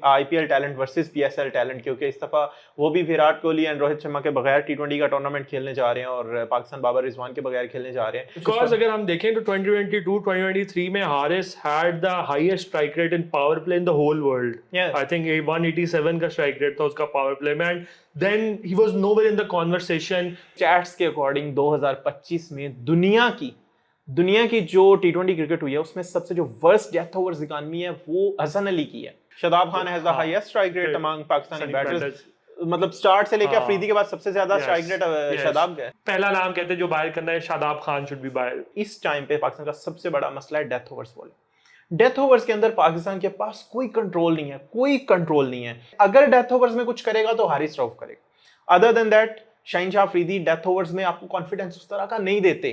IPL talent versus PSL talent, क्योंकि इस दफा वो भी विराट कोहली एंड रोहित शर्मा के बगैर टी20 का टूर्नामेंट खेलने जा रहे हैं और पाकिस्तान बाबर रिजवान के बगैर खेलने जा रहे हैं। बिकॉज अगर हम देखें तो 2022-2023 में Haris had the highest strike rate in power play in the whole world. I think 187 का स्ट्राइक रेट था उसका पावर प्ले में, and then he was nowhere in the conversation. Stats के अकॉर्डिंग 2025 में दुनिया की जो टी20 क्रिकेट हुई है उसमें सबसे जो वर्स्ट डेथ ओवर्स इकॉनमी है वो हसन अली की है। Shadab Khan has the highest strike rate among Pakistani batters, मतलब स्टार्ट से लेकर अफरीदी के बाद सबसे ज्यादा स्ट्राइक रेट शादाब का है। पहला नाम कहते हैं जो बाहर करना है, शादाब खान शुड बी बाहर। इस टाइम पे पाकिस्तान का सबसे बड़ा मसला है death overs bowling. Death overs के अंदर पाकिस्तान के पास कोई कंट्रोल नहीं है। अगर डेथ ओवर्स में कुछ करेगा तो हारिस रऊफ करेगा। Other than that Shaheen Shah Afridi death overs में आपको कॉन्फिडेंस उस तरह का नहीं देते।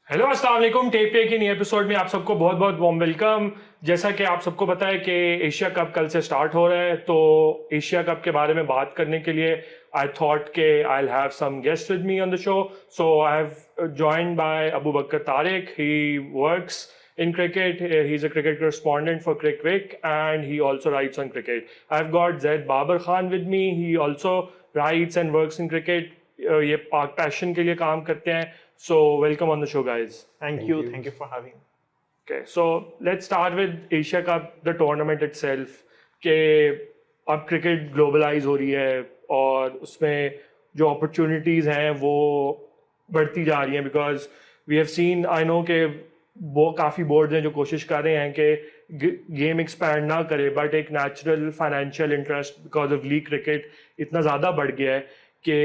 हेलो अस्सलाम वालेकुम, टेप पे की नई एपिसोड में आप सबको बहुत बहुत वार्म वेलकम। जैसा कि आप सबको पता है कि एशिया कप कल से स्टार्ट हो रहा है, तो एशिया कप के बारे में बात करने के लिए आई थॉट के I will have some guest with me on the show. So I have joined by Abu Bakar Tariq. He works in cricket. He's a cricket correspondent for Crickwick and he also writes on cricket. I've got Zaid Babar Khan with me. He also writes and works in cricket. ये passion के लिए काम करते हैं. So welcome on the show, guys. Thank you for having me. Okay, so let's start with Asia Cup, the tournament itself. कि अब cricket globalize हो रही है और उसमें जो opportunities हैं वो बढ़ती जा रही हैं, because we have seen, I know कि वो काफ़ी बोर्ड्स हैं जो कोशिश कर रहे हैं कि गेम एक्सपैंड ना करे, बट एक natural financial interest because of league cricket इतना ज़्यादा बढ़ गया है कि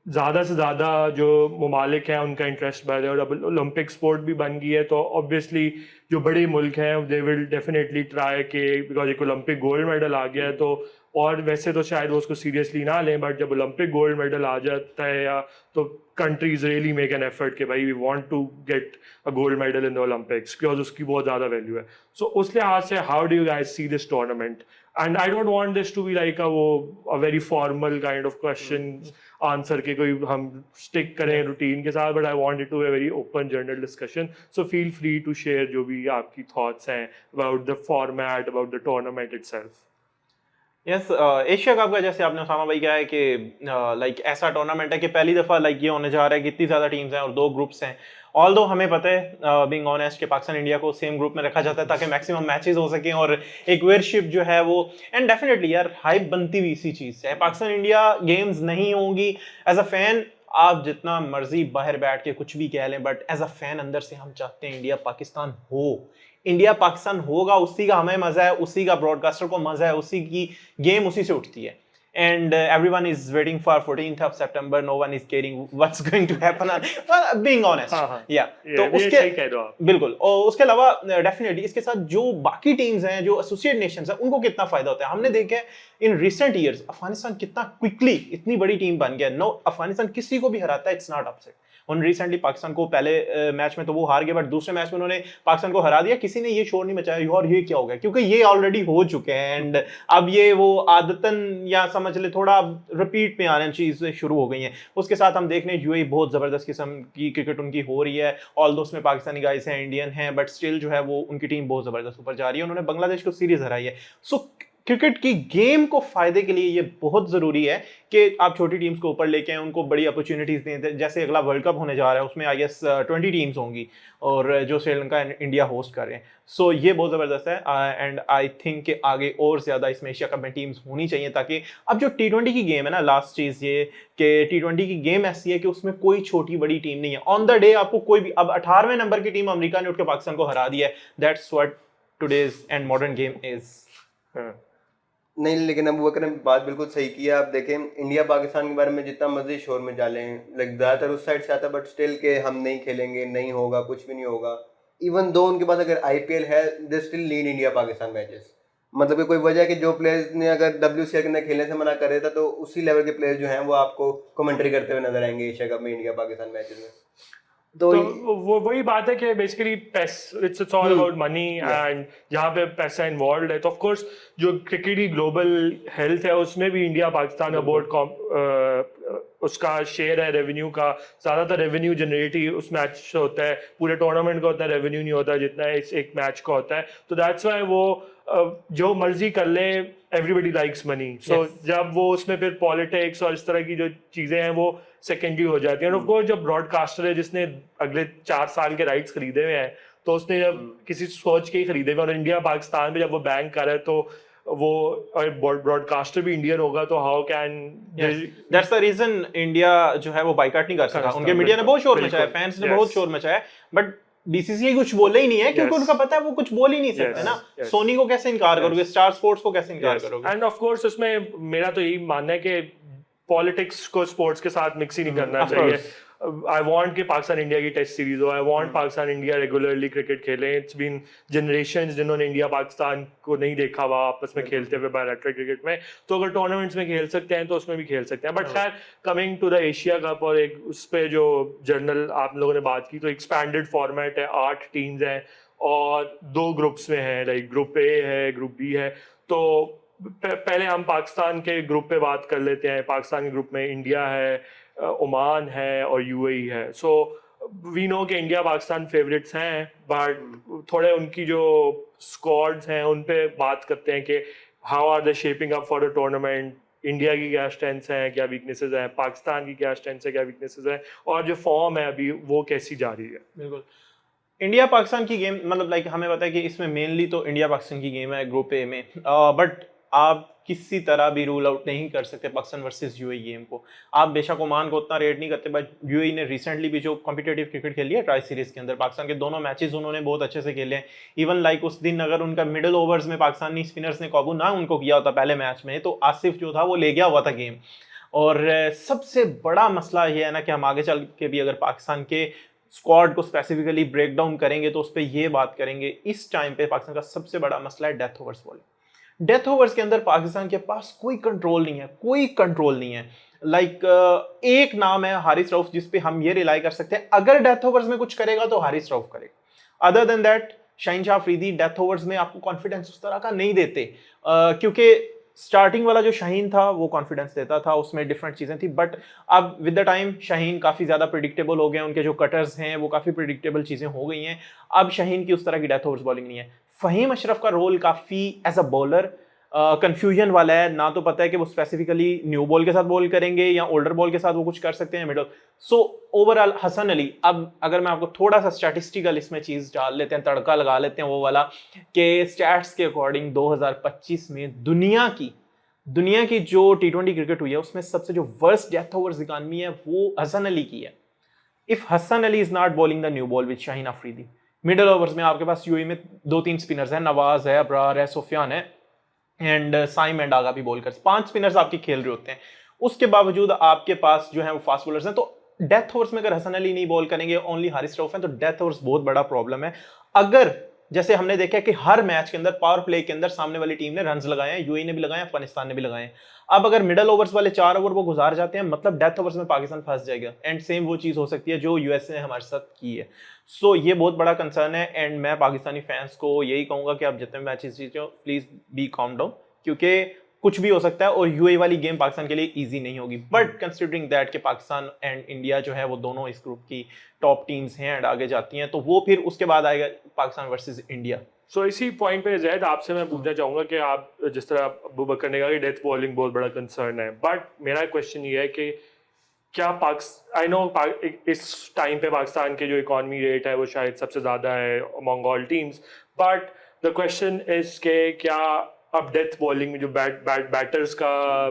ज़्यादा से ज़्यादा जो ममालिक हैं उनका इंटरेस्ट बढ़ रहा है, और अब ओलंपिक स्पोर्ट भी बन गई है। तो ऑब्वियसली जो बड़े मुल्क हैं दे विल डेफिनेटली ट्राई कि बिकॉज एक ओलंपिक गोल्ड मेडल आ गया है, तो और वैसे तो शायद वो उसको सीरियसली ना लें, बट जब ओलंपिक गोल्ड मेडल आ जाता है या तो countries really make an effort कि भाई we want to get a gold medal in the Olympics, because उसकी बहुत ज़्यादा वैल्यू है। सो उस लिहाज से how do you guys see this tournament? And I don't want this to be like a very formal kind of question answer के कोई हम स्टिक करें रूटीन के साथ, but I want it to be very open general discussion. So feel free to share जो भी आपकी thoughts हैं about the format, about the tournament itself. Yes, Asia Cup का जैसे आपने उसामा भाई कहा है कि लाइक ऐसा टूर्नामेंट है कि पहली दफ़ा लाइक ये होने जा रहा है कि इतनी ज़्यादा टीम्स हैं और 2 ग्रुप्स हैं। ऑल्दो हमें पता है बीइंग ऑनेस्ट कि पाकिस्तान इंडिया को सेम ग्रुप में रखा जाता है ताकि मैक्सिमम मैचेस हो सकें और एक वेयरशिप जो है वो, एंड डेफिनेटली यार हाइप बनती हुई इसी चीज़ से है। पाकिस्तान इंडिया गेम्स नहीं होंगी एज अ फैन, आप जितना मर्जी बाहर बैठ के कुछ भी कह लें, बट एज अ फैन अंदर से हम चाहते हैं इंडिया पाकिस्तान हो। इंडिया पाकिस्तान होगा, उसी का हमें मजा है, उसी का ब्रॉडकास्टर को मजा है, उसी की गेम उसी से उठती है। And everyone is waiting for 14th of September. No one is caring what's going to happen. Being honest, yeah. तो उसके बिल्कुल, और उसके अलावा डेफिनेटली इसके साथ जो बाकी टीम्स हैं, जो एसोसिएट नेशंस हैं, उनको कितना फायदा होता है। हमने देखा है इन रिसेंट ईयर्स अफगानिस्तान कितना क्विकली इतनी बड़ी टीम बन गया। नो, अफगानिस्तान किसी को भी हराता है, इट्स नॉट अपसेट। उन्होंने रिसेंटली पाकिस्तान को पहले मैच में तो वो हार गए, बट दूसरे मैच में उन्होंने पाकिस्तान को हरा दिया। किसी ने ये शोर नहीं मचाया और ये क्या हो गया, क्योंकि ये ऑलरेडी हो चुके हैं एंड अब ये वो आदतन या समझ ले थोड़ा रिपीट में आने चीज़ें शुरू हो गई हैं। उसके साथ हम देख रहे हैं यूएई बहुत ज़बरदस्त किस्म की क्रिकेट उनकी हो रही है। ऑल्दो उसमें पाकिस्तानी गाइस हैं, इंडियन हैं, बट स्टिल जो है वो उनकी टीम बहुत ज़बरदस्त ऊपर जा रही है। उन्होंने बांग्लादेश को सीरीज हराई है। सो क्रिकेट की गेम को फायदे के लिए ये बहुत जरूरी है कि आप छोटी टीम्स को ऊपर लेके आए, उनको बड़ी अपॉर्चुनिटीज दें। जैसे अगला वर्ल्ड कप होने जा रहा है, उसमें आई गेस 20 टीम्स होंगी और जो श्रीलंका इंडिया होस्ट कर रहे हैं। सो ये बहुत ज़बरदस्त है एंड आई थिंक कि आगे और ज़्यादा इसमें एशिया कप में टीम्स होनी चाहिए, ताकि अब जो T20 की गेम है ना, लास्ट चीज़ ये कि T20 की गेम ऐसी है कि उसमें कोई छोटी बड़ी टीम नहीं है। ऑन द डे आपको कोई भी, अब 18वें नंबर की टीम अमेरिका ने उठ के पाकिस्तान को हरा दिया है। That's what today's and modern game is. नहीं, लेकिन अबू बकर ने बात बिल्कुल सही की है। आप देखें इंडिया पाकिस्तान के बारे में जितना मर्जी शोर में डालें, लाइक ज़्यादातर उस साइड से आता है, बट स्टिल के हम नहीं खेलेंगे, नहीं होगा, कुछ भी नहीं होगा। इवन दो उनके पास अगर आईपीएल है, they still lead India Pakistan matches. मतलब कि कोई वजह है कि जो प्लेयर्स ने अगर WCL के अंदर खेलने से मना करे था, तो उसी लेवल के प्लेयर्स जो हैं वो आपको कमेंट्री करते हुए नजर आएंगे एशिया कप में इंडिया पाकिस्तान मैचेस में। तो तो वो वही बात है कि basically it's all about money and जहाँ पे पैसा इन्वॉल्व है तो ऑफ कोर्स जो क्रिकेट की ग्लोबल हेल्थ है उसमें भी इंडिया पाकिस्तान का बहुत उसका शेयर है रेवेन्यू का, ज्यादातर रेवेन्यू जनरेट ही उस मैच से होता है, पूरे टूर्नामेंट का उतना रेवेन्यू नहीं होता जितना इस एक मैच का होता है। तो दैट्स वाई वो जो मर्जी कर ले, एवरीबडी लाइक्स मनी, सो जब वो उसमें फिर पॉलिटिक्स और इस तरह की जो चीजें हैं वो सेकेंडरी हो जाती है। और ऑफ कोर्स जब ब्रॉडकास्टर है जिसने अगले 4 साल के राइट्स खरीदे हुए हैं तो उसने जब किसी सोच के ही खरीदे हुए, और इंडिया पाकिस्तान पे जब वो बैंक कर रहा है तो वो ब्रॉडकास्टर भी इंडियन होगा तो how can that's the reason India जो है वो बाइकॉट नहीं कर सका। उनके मीडिया ने बहुत शोर मचाया, फैंस ने बहुत शोर मचाया, बट बीसीसीआई कुछ बोले ही नहीं है क्योंकि उनका पता है वो कुछ बोल ही नहीं सकते ना। सोनी को कैसे इनकार करोगे, स्टार स्पोर्ट्स को कैसे इनकार करोगे? एंड ऑफ कोर्स उसमें मेरा तो यही मानना है कि पॉलिटिक्स को स्पोर्ट्स के साथ मिक्स ही नहीं करना चाहिए। आई वांट कि पाकिस्तान इंडिया की टेस्ट सीरीज हो, I want Pakistan India regularly cricket खेलें। इट्स बीन जनरेशंस जिन्होंने इंडिया पाकिस्तान को नहीं देखा हुआ आपस में खेलते हुए बायलैटरल क्रिकेट में, तो अगर टूर्नामेंट्स में खेल सकते हैं तो उसमें भी खेल सकते हैं। बट खैर coming to the Asia cup और एक उस पर जो जर्नल आप लोगों ने बात की, तो एक्सपैंडेड फॉर्मेट है, 8 टीम्स हैं और 2 ग्रुप्स में है, लाइक ग्रुप ए है, ग्रुप बी है। तो पहले हम पाकिस्तान के ग्रुप पे बात कर लेते हैं। पाकिस्तान के ग्रुप में इंडिया है, ओमान है और यूएई है। सो वी नो कि इंडिया पाकिस्तान फेवरेट्स हैं, बट थोड़े उनकी जो स्क्वाड्स हैं उन पे बात करते हैं कि how are they shaping up for the tournament. India की क्या स्ट्रेंथ्स हैं, क्या वीकनेसेस हैं, पाकिस्तान की क्या स्ट्रेंथ्स है, क्या वीकनेसेस हैं, और जो फॉर्म है अभी वो कैसी जा रही है। बिल्कुल, इंडिया पाकिस्तान की गेम मतलब लाइक हमें पता है कि इसमें मेनली तो इंडिया पाकिस्तान की गेम है ग्रुप ए में, बट आप किसी तरह भी रूल आउट नहीं कर सकते पाकिस्तान वर्सेस यूएई गेम को। आप बेशक ओमान को उतना रेट नहीं करते, बट यूएई ने रिसेंटली भी जो कॉम्पिटेटिव क्रिकेट खेली है ट्राई सीरीज के अंदर, पाकिस्तान के दोनों मैचेस उन्होंने बहुत अच्छे से खेले हैं। इवन लाइक उस दिन अगर उनका मिडिल ओवर्स में पाकिस्तानी स्पिनर्स ने काबू ना उनको किया होता पहले मैच में, तो आसिफ जो था वो ले गया हुआ था गेम। और सबसे बड़ा मसला ये है ना कि हम आगे चल के भी अगर पाकिस्तान के स्क्वाड को स्पेसिफिकली ब्रेक डाउन करेंगे तो उस पर यह बात करेंगे। इस टाइम पे पाकिस्तान का सबसे बड़ा मसला है death overs bowling. Death overs के अंदर पाकिस्तान के पास कोई कंट्रोल नहीं है, कोई कंट्रोल नहीं है। लाइक एक नाम है हारिस रऊफ जिस पे हम ये रिलाई कर सकते हैं, अगर डेथ ओवर्स में कुछ करेगा तो हारिस रऊफ करेगा। Other than that Shaheen Shah Afridi death overs में आपको कॉन्फिडेंस उस तरह का नहीं देते, क्योंकि स्टार्टिंग वाला जो शाहीन था वो कॉन्फिडेंस देता था, उसमें डिफरेंट चीज़ें थी। बट अब विद द टाइम शाहीन काफ़ी ज़्यादा प्रिडिक्टेबल हो गए, उनके जो कटर्स हैं वो काफ़ी प्रिडिक्टेबल चीज़ें हो गई हैं। अब शाहीन की उस तरह की डेथ ओवर्स बॉलिंग नहीं है। फ़हीम अशरफ का रोल काफ़ी एज अ बॉलर कंफ्यूजन वाला है, ना तो पता है कि वो स्पेसिफिकली न्यू बॉल के साथ बॉल करेंगे या ओल्डर बॉल के साथ वो कुछ कर सकते हैं middle. So overall Hasan Ali, अब अगर मैं आपको थोड़ा सा स्टैटिस्टिकल इसमें चीज़ डाल लेते हैं, तड़का लगा लेते हैं वो वाला, कि स्टैट्स के अकॉर्डिंग 2025 में दुनिया की जो T20 क्रिकेट हुई है उसमें सबसे जो वर्स्ट डेथ ओवर्स इकॉनमी है वो हसन अली की है। If Hasan Ali is not bowling the new ball with Shaheen Afridi, middle overs में आपके पास यूएई में 2-3 स्पिनर्स हैं, नवाज है, अब्रार है, सुफियान है एंड साइम एंड आगा भी बॉल कर, 5 स्पिनर्स आपके खेल रहे होते हैं। उसके बावजूद आपके पास जो है वो फास्ट बॉलर्स हैं। तो डेथ ओवर्स में अगर हसन अली नहीं बॉल करेंगे, ओनली हारिस रऊफ हैं, तो डेथ ओवर्स बहुत बड़ा प्रॉब्लम है। अगर जैसे हमने देखा कि हर मैच के अंदर पावर प्ले के अंदर सामने वाली टीम ने रन्स लगाए हैं, यूएई ने भी लगाए, अफगानिस्तान ने भी लगाए हैं। अब अगर मिडल ओवर्स वाले 4 ओवर वो गुजार जाते हैं, मतलब डेथ ओवर्स में पाकिस्तान फंस जाएगा। एंड सेम वो चीज हो सकती है जो यूएस ने हमारे साथ की है। सो ये बहुत बड़ा कंसर्न है एंड मैं पाकिस्तानी फैंस को यही कहूंगा कि आप जितने मैचेस जीते हो प्लीज बी कॉम डाउन, क्योंकि कुछ भी हो सकता है और यूएई वाली गेम पाकिस्तान के लिए इजी नहीं होगी। बट कंसिडरिंग दैट कि पाकिस्तान एंड इंडिया जो है वो दोनों इस ग्रुप की टॉप टीम्स हैं एंड आगे जाती हैं, तो वो फिर उसके बाद आएगा पाकिस्तान वर्सेस इंडिया। सो इसी पॉइंट पे जैद आपसे मैं पूछना चाहूंगा कि आप जिस तरह अबू बकर ने कहा कि डेथ बॉलिंग बहुत बड़ा कंसर्न है, बट मेरा क्वेश्चन ये है कि क्या आई नो इस टाइम पे पाकिस्तान के जो इकॉनमी रेट है वो शायद सबसे ज़्यादा है among all teams, but the question is के क्या अब डेथ बॉलिंग में जो बैटर्स का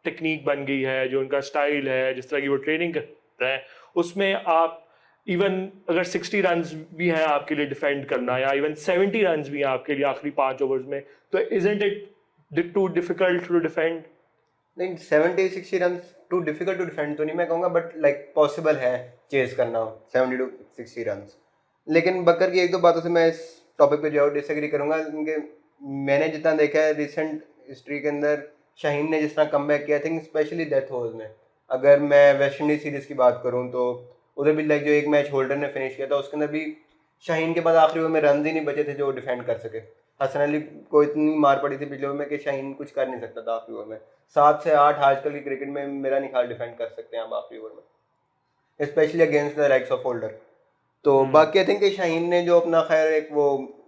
टेक्निक बन गई है, जो उनका स्टाइल है, जिस तरह की वो ट्रेनिंग करते हैं, उसमें आप इवन अगर 60 रन्स भी हैं आपके लिए डिफेंड करना, या इवन 70 रन्स भी हैं आपके लिए आखिरी 5 ओवर्स में, तो isn't it too difficult to defend? नहीं, 70-60 run too difficult to defend तो नहीं मैं कहूँगा, बट लाइक पॉसिबल है चेज करना 70-60 रन। लेकिन बकर की एक दो बातों से मैं इस टॉपिक पे जो है डिसएग्री करूँगा, क्योंकि मैंने जितना देखा है रिसेंट हिस्ट्री के अंदर शाहीन ने जिस तरह कमबैक किया, I think specially death overs में, अगर मैं वेस्ट इंडीज सीरीज़ की बात करूँ तो उधर भी लाइक जो एक मैच होल्डर ने फिनिश किया था उसके अंदर भी शाहीन के बाद आखिरी ओवर में रन ही नहीं बचे थे जो डिफेंड कर सके। हसन अली को इतनी मार पड़ी थी पिछले ओवर में कि शाहीन कुछ कर नहीं सकता था आखिरी ओवर में। 7 से 8 आजकल की क्रिकेट में मेरा नहीं ख्याल डिफेंड कर सकते हैं आप आखिरी ओवर में, specially against the likes of holder. तो बाकी आई थिंक शाहीन ने जो अपना खैर एक वो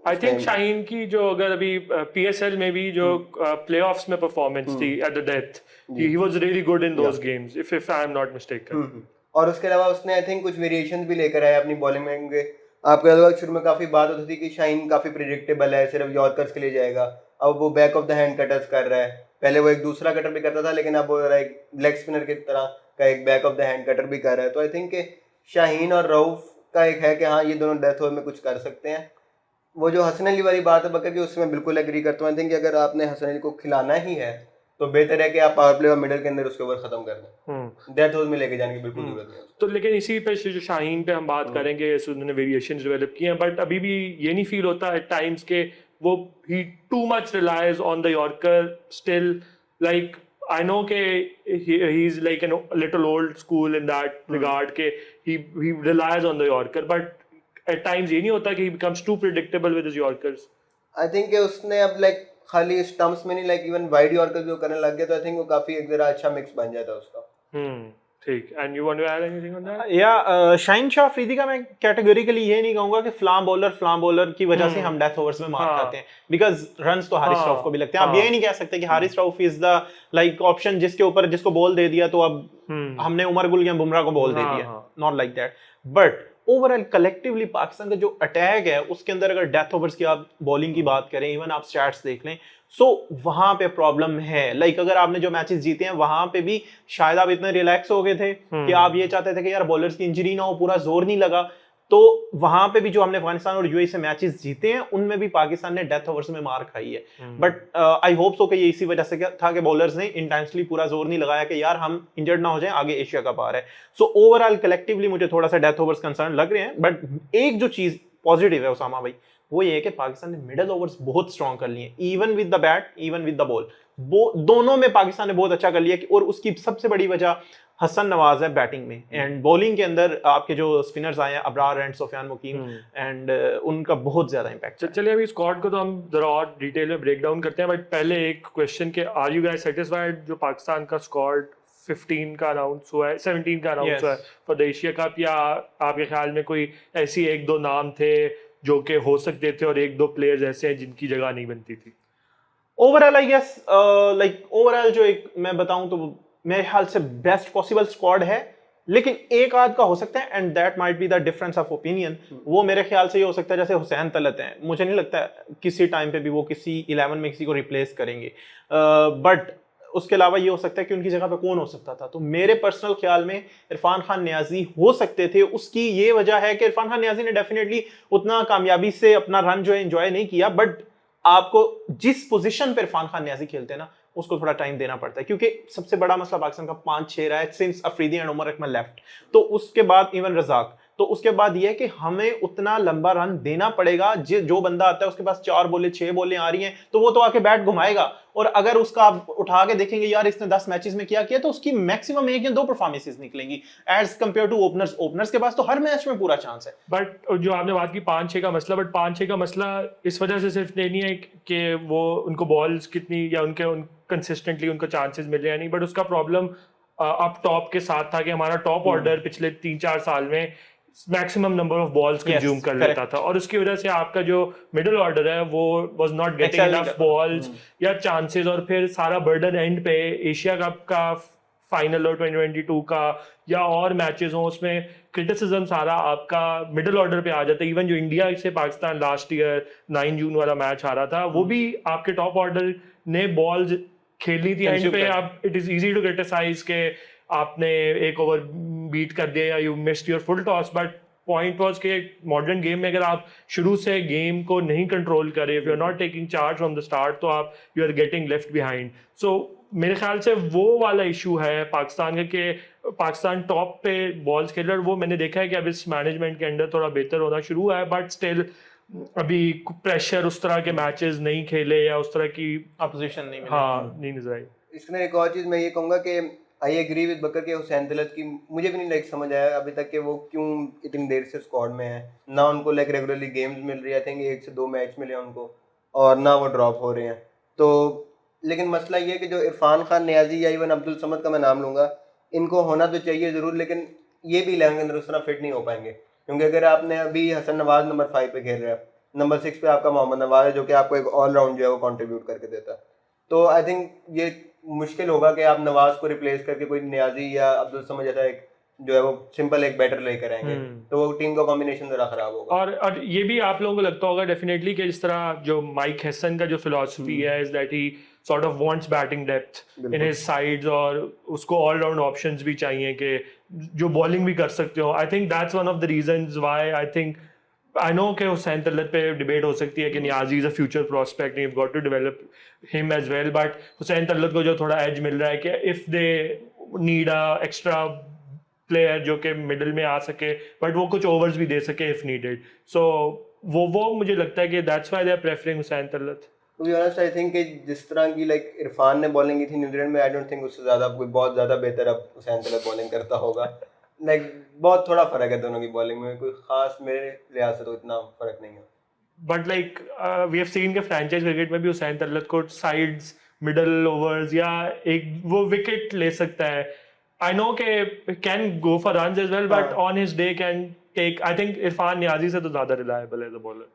आई थिंक शाहीन की जो अगर अभी पीएसएल में भी जो प्लेऑफ्स में परफॉर्मेंस थी at the death, he was really good in those games if I am not mistaken. और उसके अलावा उसने आई थिंक कुछ वेरिएशन भी लेकर आया अपनी बॉलिंग में। आपको याद होगा शुरू में काफी बात होती थी कि शाहीन काफी प्रिडिक्टेबल है, सिर्फ यॉर्कर्स के लिए जाएगा, अब वो back of the hand cutters कर रहा है। पहले वो एक दूसरा कटर भी करता था लेकिन अब वो एक लेग स्पिनर की तरह का एक back of the hand cutter भी कर रहा है। तो आई थिंक शाहीन और रऊफ का एक है कि हाँ ये दोनों डेथ ओवर में कुछ कर सकते हैं। वो जो हसन अली वाली बात है बकर की उसमें बिल्कुल एग्री करता हूँ। आई थिंक अगर आपने हसन अली को खिलाना ही है तो बेहतर है कि आप पावर प्ले और मिडिल के अंदर उसके ओवर खत्म कर दें, डेथ ओवर में लेके जाने की बिल्कुल जरूरत नहीं है। तो लेकिन इसी पे जो शाहीन पे हम बात करेंगे, उन्होंने वेरिएशंस डेवलप किए हैं, बट अभी भी ये नहीं फील होता एट टाइम्स के वो ही too much relies on the yorker still, like I know के he's like a little old school in that regard के he relies on the Yorker, but at times ये नहीं होता कि he becomes too predictable with his Yorkers. I think उसने अब like खाली stumps में नहीं लाइक इवन वाइड यॉर्कर जो करने लग गया तो आई थिंक वो काफी एक जरा अच्छा मिक्स बन जाता उसका। ठीक। And you want to add anything on that? या शाहीन शाह अफरीदी का मैं कैटेगोरिकली ये नहीं कहूंगा कि फ्लाम बॉलर की वजह से हम डेथ ओवर्स में मार खाते हैं, बिकॉज रन्स तो हारिस रऊफ को भी लगते हैं। आप ये नहीं कह सकते कि Haris Rauf is the like option जिसके ऊपर जिसको बॉल दे दिया तो अब हमने उमर गुल या बुमराह को बॉल दे दिया, not like that. But overall collectively Pakistan का जो अटैक है उसके अंदर अगर डेथ ओवर्स की आप बॉलिंग की बात करें, इवन आप स्टैट्स देख लें, सो वहां पे प्रॉब्लम है। लाइक अगर आपने जो मैचेस जीते हैं वहां पे भी शायद आप इतने रिलैक्स हो गए थे कि आप ये चाहते थे कि यार बॉलर्स की इंजरी ना हो, पूरा जोर नहीं लगा। तो वहां पे भी जो हमने अफगानिस्तान और यूएई से मैचेस जीते हैं उनमें भी पाकिस्तान ने डेथ ओवर्स में मार खाई है। बट आई होप सो कि ये इसी वजह से था कि बॉलर्स ने इंटेंशनली पूरा जोर नहीं लगाया कि यार हम इंजर्ड ना हो जाएं, आगे एशिया कप आ रहा है। सो ओवरऑल कलेक्टिवली मुझे थोड़ा सा डेथ ओवर्स कंसर्न लग रहे हैं। बट एक जो चीज पॉजिटिव है उसामा भाई वो ये है कि पाकिस्तान ने मिडिल ओवर्स बहुत स्ट्रॉन्ग कर लिए, even with the bat even with the ball, दोनों में पाकिस्तान ने बहुत अच्छा कर लिया। और उसकी सबसे बड़ी वजह हसन नवाज है बैटिंग में, एंड बॉलिंग के अंदर आपके जो स्पिनर्स आए हैं अबरार एंड सुफियान मुकीम, एंड उनका बहुत ज्यादा इंपैक्ट। चलिए अभी स्क्वाड को तो हम जरा और डिटेल में ब्रेक डाउन करते हैं, बट पहले एक क्वेश्चन के आर यू गाइस सेटिस्फाइड जो पाकिस्तान का स्क्वाड 15 का अनाउंस हुआ है, 17 का अनाउंस हुआ है फॉर द एशिया कप, या आपके ख्याल में कोई ऐसी एक दो नाम थे जो कि हो सकते थे और एक दो प्लेयर्स ऐसे हैं जिनकी जगह नहीं बनती थी? Overall I guess like overall जो एक मैं बताऊं तो मेरे ख्याल से बेस्ट पॉसिबल स्क्वाड है, लेकिन एक आध का हो सकता है and that might be the difference of opinion. वो मेरे ख्याल से ये हो सकता है जैसे हुसैन तलत हैं, मुझे नहीं लगता किसी टाइम पे भी वो किसी 11 में किसी को रिप्लेस करेंगे। बट उसके अलावा ये हो सकता है कि उनकी जगह पे कौन हो सकता था। तो मेरे पर्सनल ख्याल में इरफान खान नियाजी हो सकते थे। उसकी ये वजह है कि इरफान खान नियाजी ने डेफिनेटली उतना कामयाबी से अपना रन जो है एंजॉय नहीं किया, बट आपको जिस पोजीशन पे इरफान खान नियाजी खेलते हैं ना उसको थोड़ा टाइम देना पड़ता है, क्योंकि सबसे बड़ा मसला पाकिस्तान का 5-6 रहा है since Afridi and Umar Akmal left, तो उसके बाद इवन रजाक, तो उसके बाद ये है कि हमें उतना लंबा रन देना पड़ेगा। जो बंदा आता है उसके पास 4 बॉलें 6 बॉलें आ रही हैं तो वो तो आके बैट घुमाएगा, और अगर उसका आप उठा के देखेंगे यार इसने 10 मैचेस में क्या किया तो उसकी मैक्सिमम 1 या 2 परफॉर्मेंसेस निकलेंगी एज कंपेयर टू ओपनर्स के पास तो हर मैच में पूरा चांस है। बट जो आपने बात की 5-6 का मसला, बट 5-6 का मसला इस वजह से सिर्फ नहीं है कि वो उनको बॉल्स कितनी या उनके कंसिस्टेंटली उनको चांसेस मिले या नहीं, बट उसका प्रॉब्लम अप टॉप के साथ था कि हमारा टॉप ऑर्डर पिछले 3-4 साल में maximum number of balls consume कर लेता था, और उसकी वजह से आपका जो मिडिल ऑर्डर है वो was not getting enough balls या चांसेस, और फिर सारा बर्डन एंड पे एशिया कप का फाइनल हो 2022 का या और मैचेस हो उसमें क्रिटिसिज्म सारा आपका मिडिल ऑर्डर पे आ जाता है। इवन जो इंडिया से पाकिस्तान लास्ट ईयर 9 जून वाला मैच हारा था वो भी आपके टॉप ऑर्डर ने बॉल्स खेली थी एंड पे। आप it is easy to criticise के आपने एक ओवर बीट कर दिया या you missed your full toss, but point was कि मॉडर्न गेम में अगर आप शुरू से गेम को नहीं कंट्रोल करें, if you are not taking charge from the start, तो आप you are getting left behind. So मेरे ख्याल से वो वाला इशू है पाकिस्तान का कि पाकिस्तान टॉप पे बॉल्स खेल रहा है। वो मैंने देखा है कि अब इस मैनेजमेंट के अंदर थोड़ा बेहतर होना शुरू हुआ है, बट स्टिल अभी प्रेशर उस तरह के मैचेस नहीं खेले या उस तरह की अपोजिशन नहीं मिली, हाँ नहीं नजर आई। इसमें एक और चीज़ मैं ये कहूँगा कि आई एग्री विद बकर के हुसैन तलत की मुझे भी नहीं लाइक समझ आया अभी तक कि वो क्यों इतनी देर से स्क्वाड में है, ना उनको लाइक रेगुलरली गेम्स मिल रही है, आई थिंक 1 से 2 मैच मिले हैं उनको, और ना वो ड्रॉप हो रहे हैं। तो लेकिन मसला ये है कि जो इरफान खान, नियाजी या इवन अब्दुल समद का मैं नाम लूँगा, इनको होना तो चाहिए ज़रूर, लेकिन ये भी 11 के अंदर उस तरह फिट नहीं हो पाएंगे, क्योंकि अगर आपने अभी हसन नवाज नंबर 5 पे खेल रहा है, नंबर 6 पे आपका मोहम्मद नवाज है जो कि आपको एक ऑलराउंड जो है वो कंट्रीब्यूट करके देता है। तो आई थिंक ये मुश्किल होगा कि आप नवाज को रिप्लेस करके कोई नियाजी या अब्दुल समद जैसा एक जो है वो सिंपल एक बैटर लेकर आएंगे, तो वो टीम का कॉम्बिनेशन जरा खराब होगा। और ये भी आप लोगों को लगता होगा डेफिनेटली कि जिस तरह जो माइक हेसन का जो फिलॉसफी है is that he sort of wants batting depth in his sides, और उसको ऑल राउंड ऑप्शंस भी चाहिए कि जो बॉलिंग भी कर सकते हो। I think that's one of the reasons why I think I know कि हुसैन तलत पे डिबेट हो सकती है कि Niazi is a future prospect, you got to develop him as well, but Hussain Talat को जो थोड़ा एज मिल रहा है कि if they need a extra player जो कि मिडिल में आ सके बट वो कुछ ओवर्स भी दे सके इफ नीडेड, सो वो मुझे लगता है कि that's why they are preferring Hussain Talat. To be honest I think कि जिस तरह की लाइक इरफान ने बॉलिंग की थी न्यूजीलैंड में, आई डोंट थिंक उससे ज़्यादा कोई बहुत ज़्यादा बेहतर अब हुसैन तलत बॉलिंग करता होगा। लाइक बहुत थोड़ा फ़र्क है दोनों की बॉलिंग में, कोई ख़ास मेरे लिहाज से तो इतना फ़र्क नहीं है। But like we have seen के फ्रेंचाइज क्रिकेट में भी हुसैन तलत को साइड्स, मिडल ओवर्स या एक वो विकेट ले सकता है। आई नो के can go for runs as well, but on his day can take, I think Irfan Niazi से तो ज़्यादा रिलायबल है एज अ बॉलर।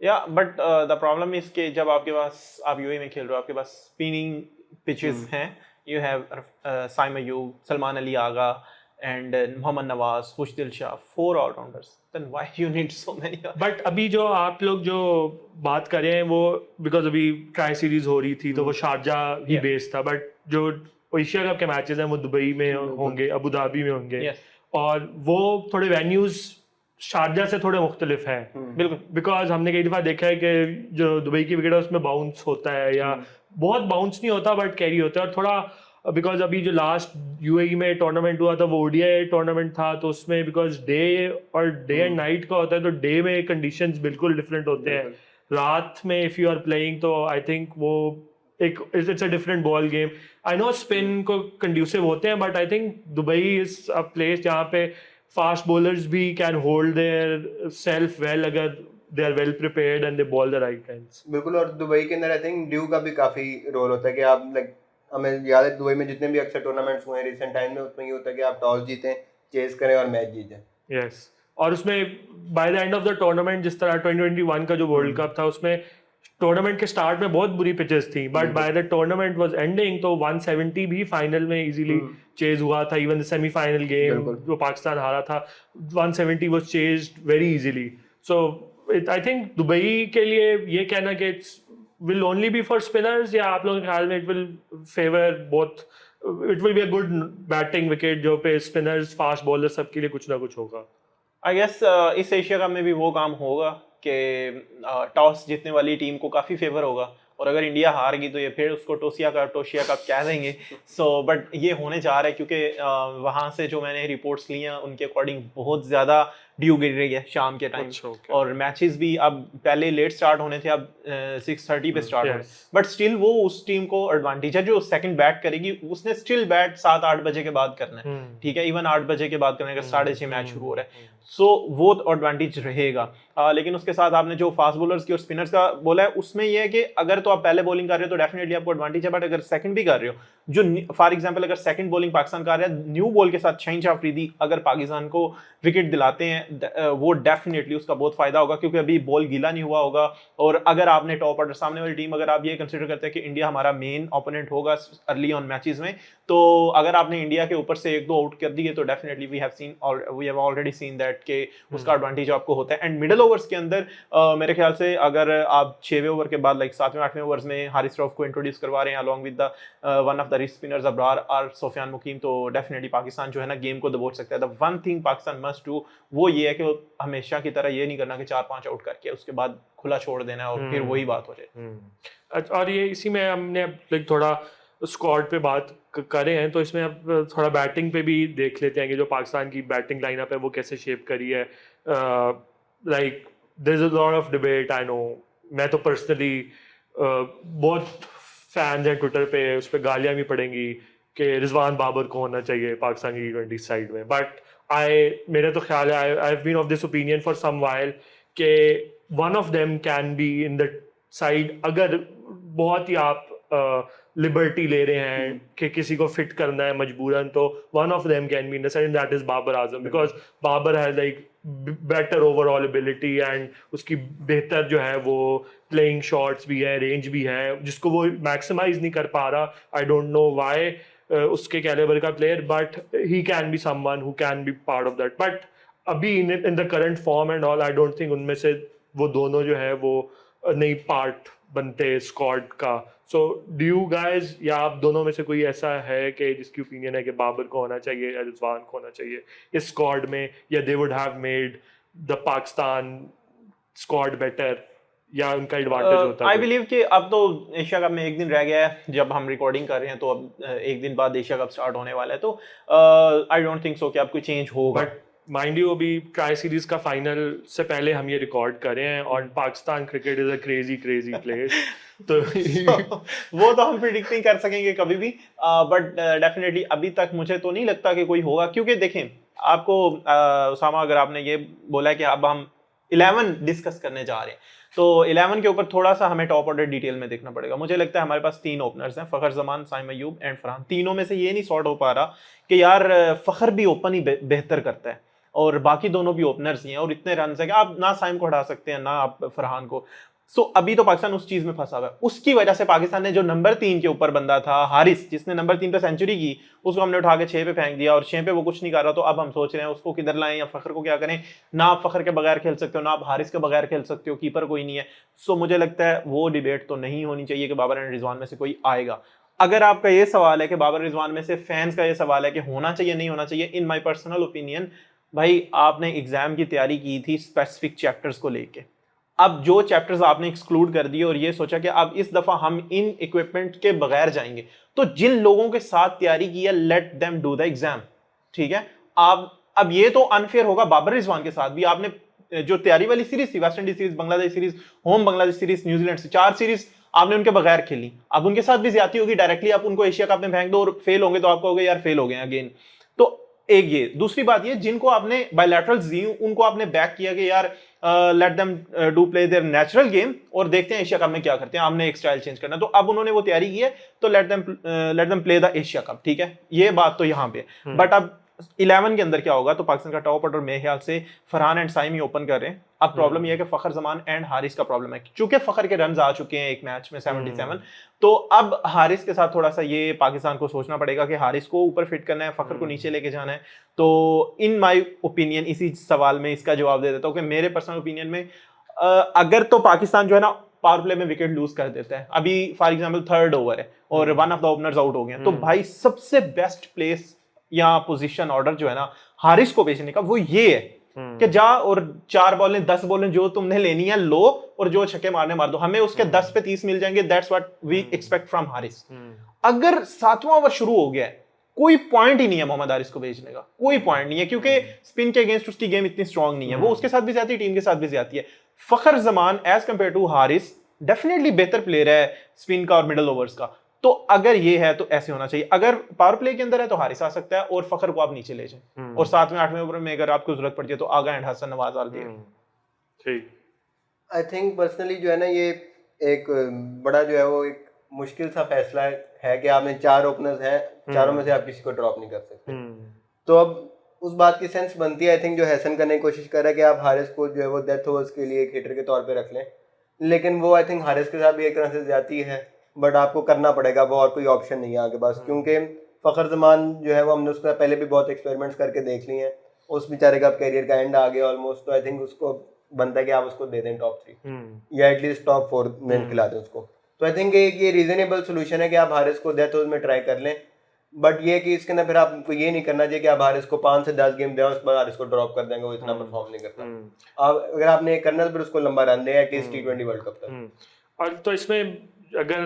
या बट द प्रॉब्लम इज कि जब आपके पास आप यूएई में खेल रहे हो, आपके पास स्पिनिंग पिचेस हैं, you have Saim Ayub, Salman Ali Agha and Mohammad Nawaz, Khushdil Shah, 4 allrounders, then why you need so many. But अभी जो आप लोग जो बात कर रहे हैं वो बिकॉज अभी ट्राई सीरीज हो रही थी तो वो शारजा ही Yeah. बेस्ड था, बट जो एशिया कप के मैचेस हैं वो दुबई में होंगे, अबू धाबी में होंगे, Yes. और वो थोड़े वेन्यूज शारजा से थोड़े मुख्तलिफ हैं। बिल्कुल। बिकॉज हमने कई दफ़ा देखा है कि जो दुबई की विकेट है उसमें बाउंस होता है, या बहुत बाउंस नहीं होता बट कैरी होता है, और थोड़ा बिकॉज अभी जो लास्ट यूएई में टूर्नामेंट हुआ था वो ओडीआई टूर्नामेंट था, तो उसमें बिकॉज डे एंड नाइट का होता है, तो डे में कंडीशंस बिल्कुल डिफरेंट होते हैं, रात में इफ़ यू आर प्लेइंग तो आई थिंक वो एक it's a different ball game. I know spin को कंड्यूसिव होते हैं, but I think Dubai is a place जहाँ पे फास्ट बॉलर्स भी can hold their self well अगर they are well prepared and they bowl the right times. बिल्कुल, और Dubai के अंदर आई थिंक ड्यू का भी काफ़ी रोल होता है कि आप लाइक, हमें याद है दुबई में जितने भी अक्सर टूर्नामेंट्स हुए हैं रिसेंट टाइम में, उसमें ये होता है कि आप टॉस जीतें, चेस करें और मैच जीतें। यस, और उसमें by the end of the tournament जिस तरह 2021 का जो वर्ल्ड कप था उसमें टूर्नामेंट के स्टार्ट में बहुत बुरी पिचेस थी, but by the tournament was ending तो 170 भी फाइनल में इजीली चेज हुआ था। इवन द सेमीफाइनल गेम जो पाकिस्तान हारा था 170 was chased very easily. So I think Dubai के लिए ये कहना कि it's will only be for spinners, या आप लोगों के ख्याल में it will favour both, it will be a good batting wicket जो पे स्पिनर्स, फास्ट बॉलर सबके लिए कुछ ना कुछ होगा। आई गेस इस एशिया कप में भी वो काम होगा कि टॉस जीतने वाली टीम को काफ़ी फेवर होगा, और अगर इंडिया हार गई तो ये फिर उसको टोशिया कप कह देंगे। सो बट ये होने जा रहा है क्योंकि वहाँ से जो मैंने रिपोर्ट्स ली हैं उनके अकॉर्डिंग बहुत ज़्यादा ड्यू गिर रही है शाम के टाइम। अच्छा, okay. और मैचेस भी अब पहले लेट स्टार्ट होने थे, अब 6:30 पे स्टार्ट हो रहे, yes. बट स्टिल वो उस टीम को एडवांटेज है जो सेकंड बैट करेगी, उसने स्टिल बैट 7-8 बजे के बाद करना है, ठीक है, इवन 8 बजे के बाद करना है अगर 6:30 मैच शुरू हो रहा है, सो वो एडवांटेज रहेगा। लेकिन उसके साथ आपने जो फास्ट बॉलर्स की और स्पिनर्स का बोला है उसमें यह है कि अगर तो आप पहले बॉलिंग कर रहे हो तो डेफिनेटली आपको एडवांटेज है, बट अगर सेकंड भी कर रहे हो, जो फॉर एग्जांपल अगर सेकंड बॉलिंग पाकिस्तान कर रहा है, न्यू बॉल के साथ शाहीन अफरीदी अगर पाकिस्तान को विकेट दिलाते हैं वो डेफिनेटली उसका बहुत फायदा होगा, क्योंकि अभी बॉल गीला नहीं हुआ होगा। और अगर आपने टॉप ऑर्डर सामने वाली टीम, अगर आप ये कंसीडर करते हैं कि इंडिया हमारा मेन ओपोनेंट होगा अर्ली ऑन मैचेस में, तो अगर आपने इंडिया के ऊपर से 1-2 आउट कर दिए तो definitely we have already seen that कि उसका एडवांटेज आपको होता है। एंड मिडिल ओवर्स के अंदर मेरे ख्याल से अगर आप 6वें ओवर के बाद लाइक 7वें 8वें ओवर्स में हारिस रऊफ को इंट्रोड्यूस करवा रहे हैं along with the one of the wrist spinners Abrar और सोफियान मुकीम, तो डेफिनेटली पाकिस्तान जो है ना गेम को दबोच सकता है। The one thing Pakistan must do वो ये है कि वो हमेशा की तरह ये नहीं करना कि 4-5 आउट करके उसके बाद खुला छोड़ देना और फिर वही बात हो जाए। और ये इसी में हमने लाइक थोड़ा स्क्वाड पे बात करे हैं, तो इसमें अब थोड़ा बैटिंग पे भी देख लेते हैं कि जो पाकिस्तान की बैटिंग लाइनअप है वो कैसे शेप करी है। Like there is a lot of debate, I know, मैं तो पर्सनली बहुत फैंस हैं ट्विटर पे, उस पर गालियाँ भी पड़ेंगी कि रिजवान बाबर को होना चाहिए पाकिस्तान की T20 साइड में, बट मेरा तो ख्याल है I have been of this opinion for some while कि one of them can be in the side, अगर बहुत ही आप लिबर्टी ले रहे हैं कि किसी को फिट करना है मजबूरन, तो one of them can be in the side, that is Babar Azam, because Babar has like better overall ability and उसकी बेहतर जो है वो प्लेइंग शॉट्स भी है, रेंज भी है, जिसको वो मैक्सिमाइज नहीं कर पा रहा. आई डोंट नो व्हाई उसके कैलिबर का player, but he can be someone who can be part of that. But अभी in the current form and all, I don't think उनमें से वो दोनों जो है वो नई पार्ट बनते स्क्वाड का. सो डू यू गाइज, या आप दोनों में से कोई ऐसा है कि जिसकी ओपिनियन है कि बाबर को होना चाहिए या रिजवान को होना चाहिए इस स्क्वाड में, या they would have made the Pakistan squad better, या उनका एडवांटेज होता है? आई बिलीव कि अब तो एशिया कप में एक दिन रह गया है जब हम रिकॉर्डिंग कर रहे हैं, तो अब एक दिन बाद एशिया कप स्टार्ट होने वाला है, तो आई डोंट थिंक सो कि अब कोई चेंज होगा. बट माइंड यू, अभी ट्राई सीरीज का फाइनल से पहले हम ये रिकॉर्ड कर रहे हैं और Pakistan cricket is a crazy crazy place. तो वो तो हम प्रिडिक्ट नहीं कर सकेंगे कभी भी, बट डेफिनेटली अभी तक मुझे तो नहीं लगता कि कोई होगा, क्योंकि देखें आपको उसामा, अगर आपने ये बोला है कि अब हम 11 डिस्कस करने जा रहे हैं, तो 11 के ऊपर थोड़ा सा हमें टॉप ऑर्डर डिटेल में देखना पड़ेगा. मुझे लगता है हमारे पास 3 ओपनर्स हैं, फखर जमान, साइम अयूब एंड फरहान. तीनों में से ये नहीं सॉर्ट हो पा रहा कि यार फखर भी ओपन ही बेहतर करता है और बाकी दोनों भी ओपनर्स ही हैं और इतने रन है कि आप ना साइम को हटा सकते हैं ना आप फरहान को. सो अभी तो पाकिस्तान उस चीज में फंसा हुआ है. उसकी वजह से पाकिस्तान ने जो नंबर 3 के ऊपर बंदा था हारिस, जिसने नंबर 3 पे सेंचुरी की, उसको हमने उठा के 6 पे फेंक दिया और 6 पे वो कुछ नहीं कर रहा. तो अब हम सोच रहे हैं उसको किधर लाएं या फखर को क्या करें. ना आप फखर के बगैर खेल सकते हो, ना आप हारिस के बगैर खेल सकते हो, कीपर कोई नहीं है. सो मुझे लगता है वो डिबेट तो नहीं होनी चाहिए कि बाबर एंड रिजवान में से कोई आएगा. अगर आपका ये सवाल है कि बाबर रिजवान में से, फैंस का ये सवाल है कि होना चाहिए नहीं होना चाहिए, इन माई पर्सनल ओपिनियन, भाई आपने एग्जाम की तैयारी की थी स्पेसिफिक चैप्टर्स को लेके. अब जो चैप्टर्स आपने एक्सक्लूड कर दिए और ये सोचा कि अब इस दफा हम इन इक्विपमेंट के बगैर जाएंगे, तो जिन लोगों के साथ तैयारी की है let them do the exam. ठीक है, आप अब ये तो अनफेयर होगा बाबर रिजवान के साथ भी. आपने जो तैयारी वाली सीरीज थी, West Indies series, Bangladesh series, home Bangladesh series, New Zealand से 4 सीरीज आपने उनके बगैर खेली. अब उनके साथ भी ज्यादती होगी, डायरेक्टली आप उनको एशिया कप में फेंक दो और फेल होंगे तो आप कहोगे यार फेल हो गए अगेन. तो एक ये दूसरी बात, ये जिनको आपने बायलैटरल्स दी उनको आपने बैक किया कि यार let them do play there natural game और देखते हैं एशिया कप में क्या करते हैं, हमने एक स्टाइल चेंज करना. तो अब उन्होंने वो तैयारी की है, तो let them play the Asia cup. ठीक है, ये बात तो यहां पे. बट अब 11 के अंदर क्या होगा, तो पाकिस्तान का टॉप ऑर्डर मेरे ख्याल से फरहान एंड साइम ही ओपन कर रहे हैं. अब प्रॉब्लम ये है कि फखर जमान एंड हारिस का प्रॉब्लम है, क्योंकि फखर के रन आ चुके हैं एक मैच में 77. तो अब हारिस के साथ थोड़ा सा ये पाकिस्तान को सोचना पड़ेगा कि हारिस को ऊपर फिट करना है, फखर को नीचे लेके जाना है. तो इन माय ओपिनियन इसी सवाल में इसका जवाब दे देता हूँ कि मेरे पर्सनल ओपिनियन में अगर तो पाकिस्तान जो है ना पावर प्ले में विकेट लूज कर देता है, अभी फॉर एग्जांपल 3rd ओवर है और one of the openers out हो गए हैं, तो भाई सबसे बेस्ट प्लेस या पोजीशन ऑर्डर जो है ना हारिस को भेजने का, वो ये है कि जा और 4 बॉलें 10 बॉलें जो तुमने लेनी है लो और जो छक्के मारने मार दो, हमें उसके 10 पे 30 मिल जाएंगे. That's what we expect from Haris. अगर 7वां ओवर शुरू हो गया है, कोई पॉइंट ही नहीं है मोहम्मद हारिस को भेजने का, कोई पॉइंट नहीं है, क्योंकि स्पिन के अगेंस्ट उसकी गेम इतनी स्ट्रांग नहीं है. वो उसके साथ भी जाती है, टीम के साथ भी जाती है. Fakhar Zaman as compare to Haris definitely बेहतर प्लेयर है स्पिन का और मिडल ओवर्स का. तो अगर ये है तो ऐसे होना चाहिए. अगर पावर प्ले के अंदर है तो हारिस आ सकता है और फखर को आप नीचे ले जाएं और 7वें 8वें ओवर में अगर आपको जरूरत पड़ती है तो आगा एंड हसन नवाज डाल दिए. ठीक. आई थिंक पर्सनली जो है ना, ये एक बड़ा जो है वो एक मुश्किल सा फैसला है कि आपने 4 ओपनर्स हैं, चारों में से आप किसी को ड्रॉप नहीं कर सकते. तो अब उस बात की सेंस बनती है, आई थिंक जो हैसन करने की कोशिश कर रहा है कि आप हारिस को जो है वो डेथ ओवर्स के लिए एक हिटर के तौर पे रख लें, लेकिन वो आई थिंक हारिस के साथ भी एक तरह से जाती है. बट आपको करना पड़ेगा, वो और कोई ऑप्शन नहीं है आपके पास, क्योंकि फखर जमान जो है वो हमने उसका पहले भी बहुत एक्सपेरिमेंट्स करके देख लिए हैं. उस बेचारे का अब कैरियर का एंड आ गया ऑलमोस्ट. तो आई थिंक उसको बनता है कि आप उसको दे दें टॉप 3 या एटलीस्ट टॉप 4 में खिला दें उसको. तो आई थिंक ये रीजनेबल सोल्यूशन है कि आप हारिस को डेथ ओवर्स में ट्राई कर लें. बट ये कि इसके अंदर फिर आपको ये नहीं करना चाहिए कि आप हारिस को 5 से 10 गेम दें उसके बाद हारिस को ड्रॉप कर देंगे, वो इतना परफॉर्म नहीं करता. आप अगर आपने करना तो फिर उसको लंबा रन दें एटलीस्ट T20 वर्ल्ड कप तक. और तो इसमें अगर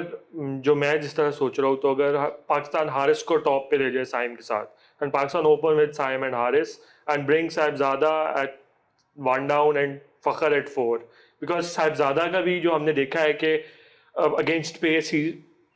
जो मैं जिस तरह सोच रहा हूँ, तो अगर पाकिस्तान हारिस को टॉप पे ले जाए साइम के साथ and Pakistan open with Saim and Haris and bring Sahibzada at 1 down and Fakhar at 4, because Sahibzada का भी जो हमने देखा है कि against pace he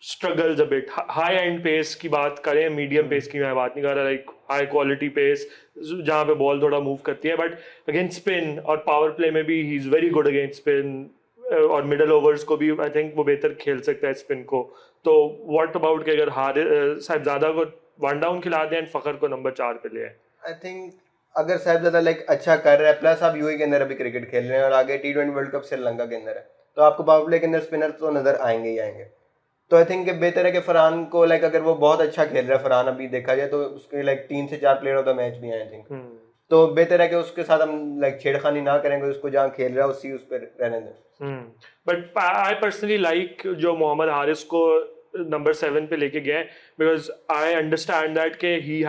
struggles a bit. High end pace की बात करें, medium pace की मैं बात नहीं कर रहा, like high quality pace जहाँ पे बॉल थोड़ा मूव करती है, बट अगेंस्ट स्पिन और पावर प्ले में भी he is very good against spin, और मिडल ओवर्स को भी आई थिंक वो बेहतर खेल सकता है स्पिन को. तो व्हाट अबाउट कि अगर साहिबजादा को वन डाउन खिला दें एंड फखर को नंबर 4 पे ले आए? आई थिंक अगर साहिबजादा लाइक अच्छा कर रहा है, प्लस आप यूएई के अंदर अभी क्रिकेट खेल रहे हैं और आगे T20 वर्ल्ड कप श्रीलंका के अंदर है, तो आपको पावर प्ले के अंदर स्पिनर तो नजर आएंगे ही आएंगे. तो आई थिंक बेहतर है कि फरहान को लाइक अगर वो बहुत अच्छा खेल रहा है, फरहान अभी देखा जाए तो उसके लाइक 3 से 4 प्लेयर ऑफ द मैच भी आए आई थिंक. तो बेहतर है कि उसके साथ हम लाइक छेड़खानी ना करेंगे, उसको जहाँ खेल रहा है उस पर रहने दें. बट आई पर्सनली लाइक जो मोहम्मद हारिस को नंबर 7 पे लेके गए, बिकॉज आई अंडरस्टैंड दैट के he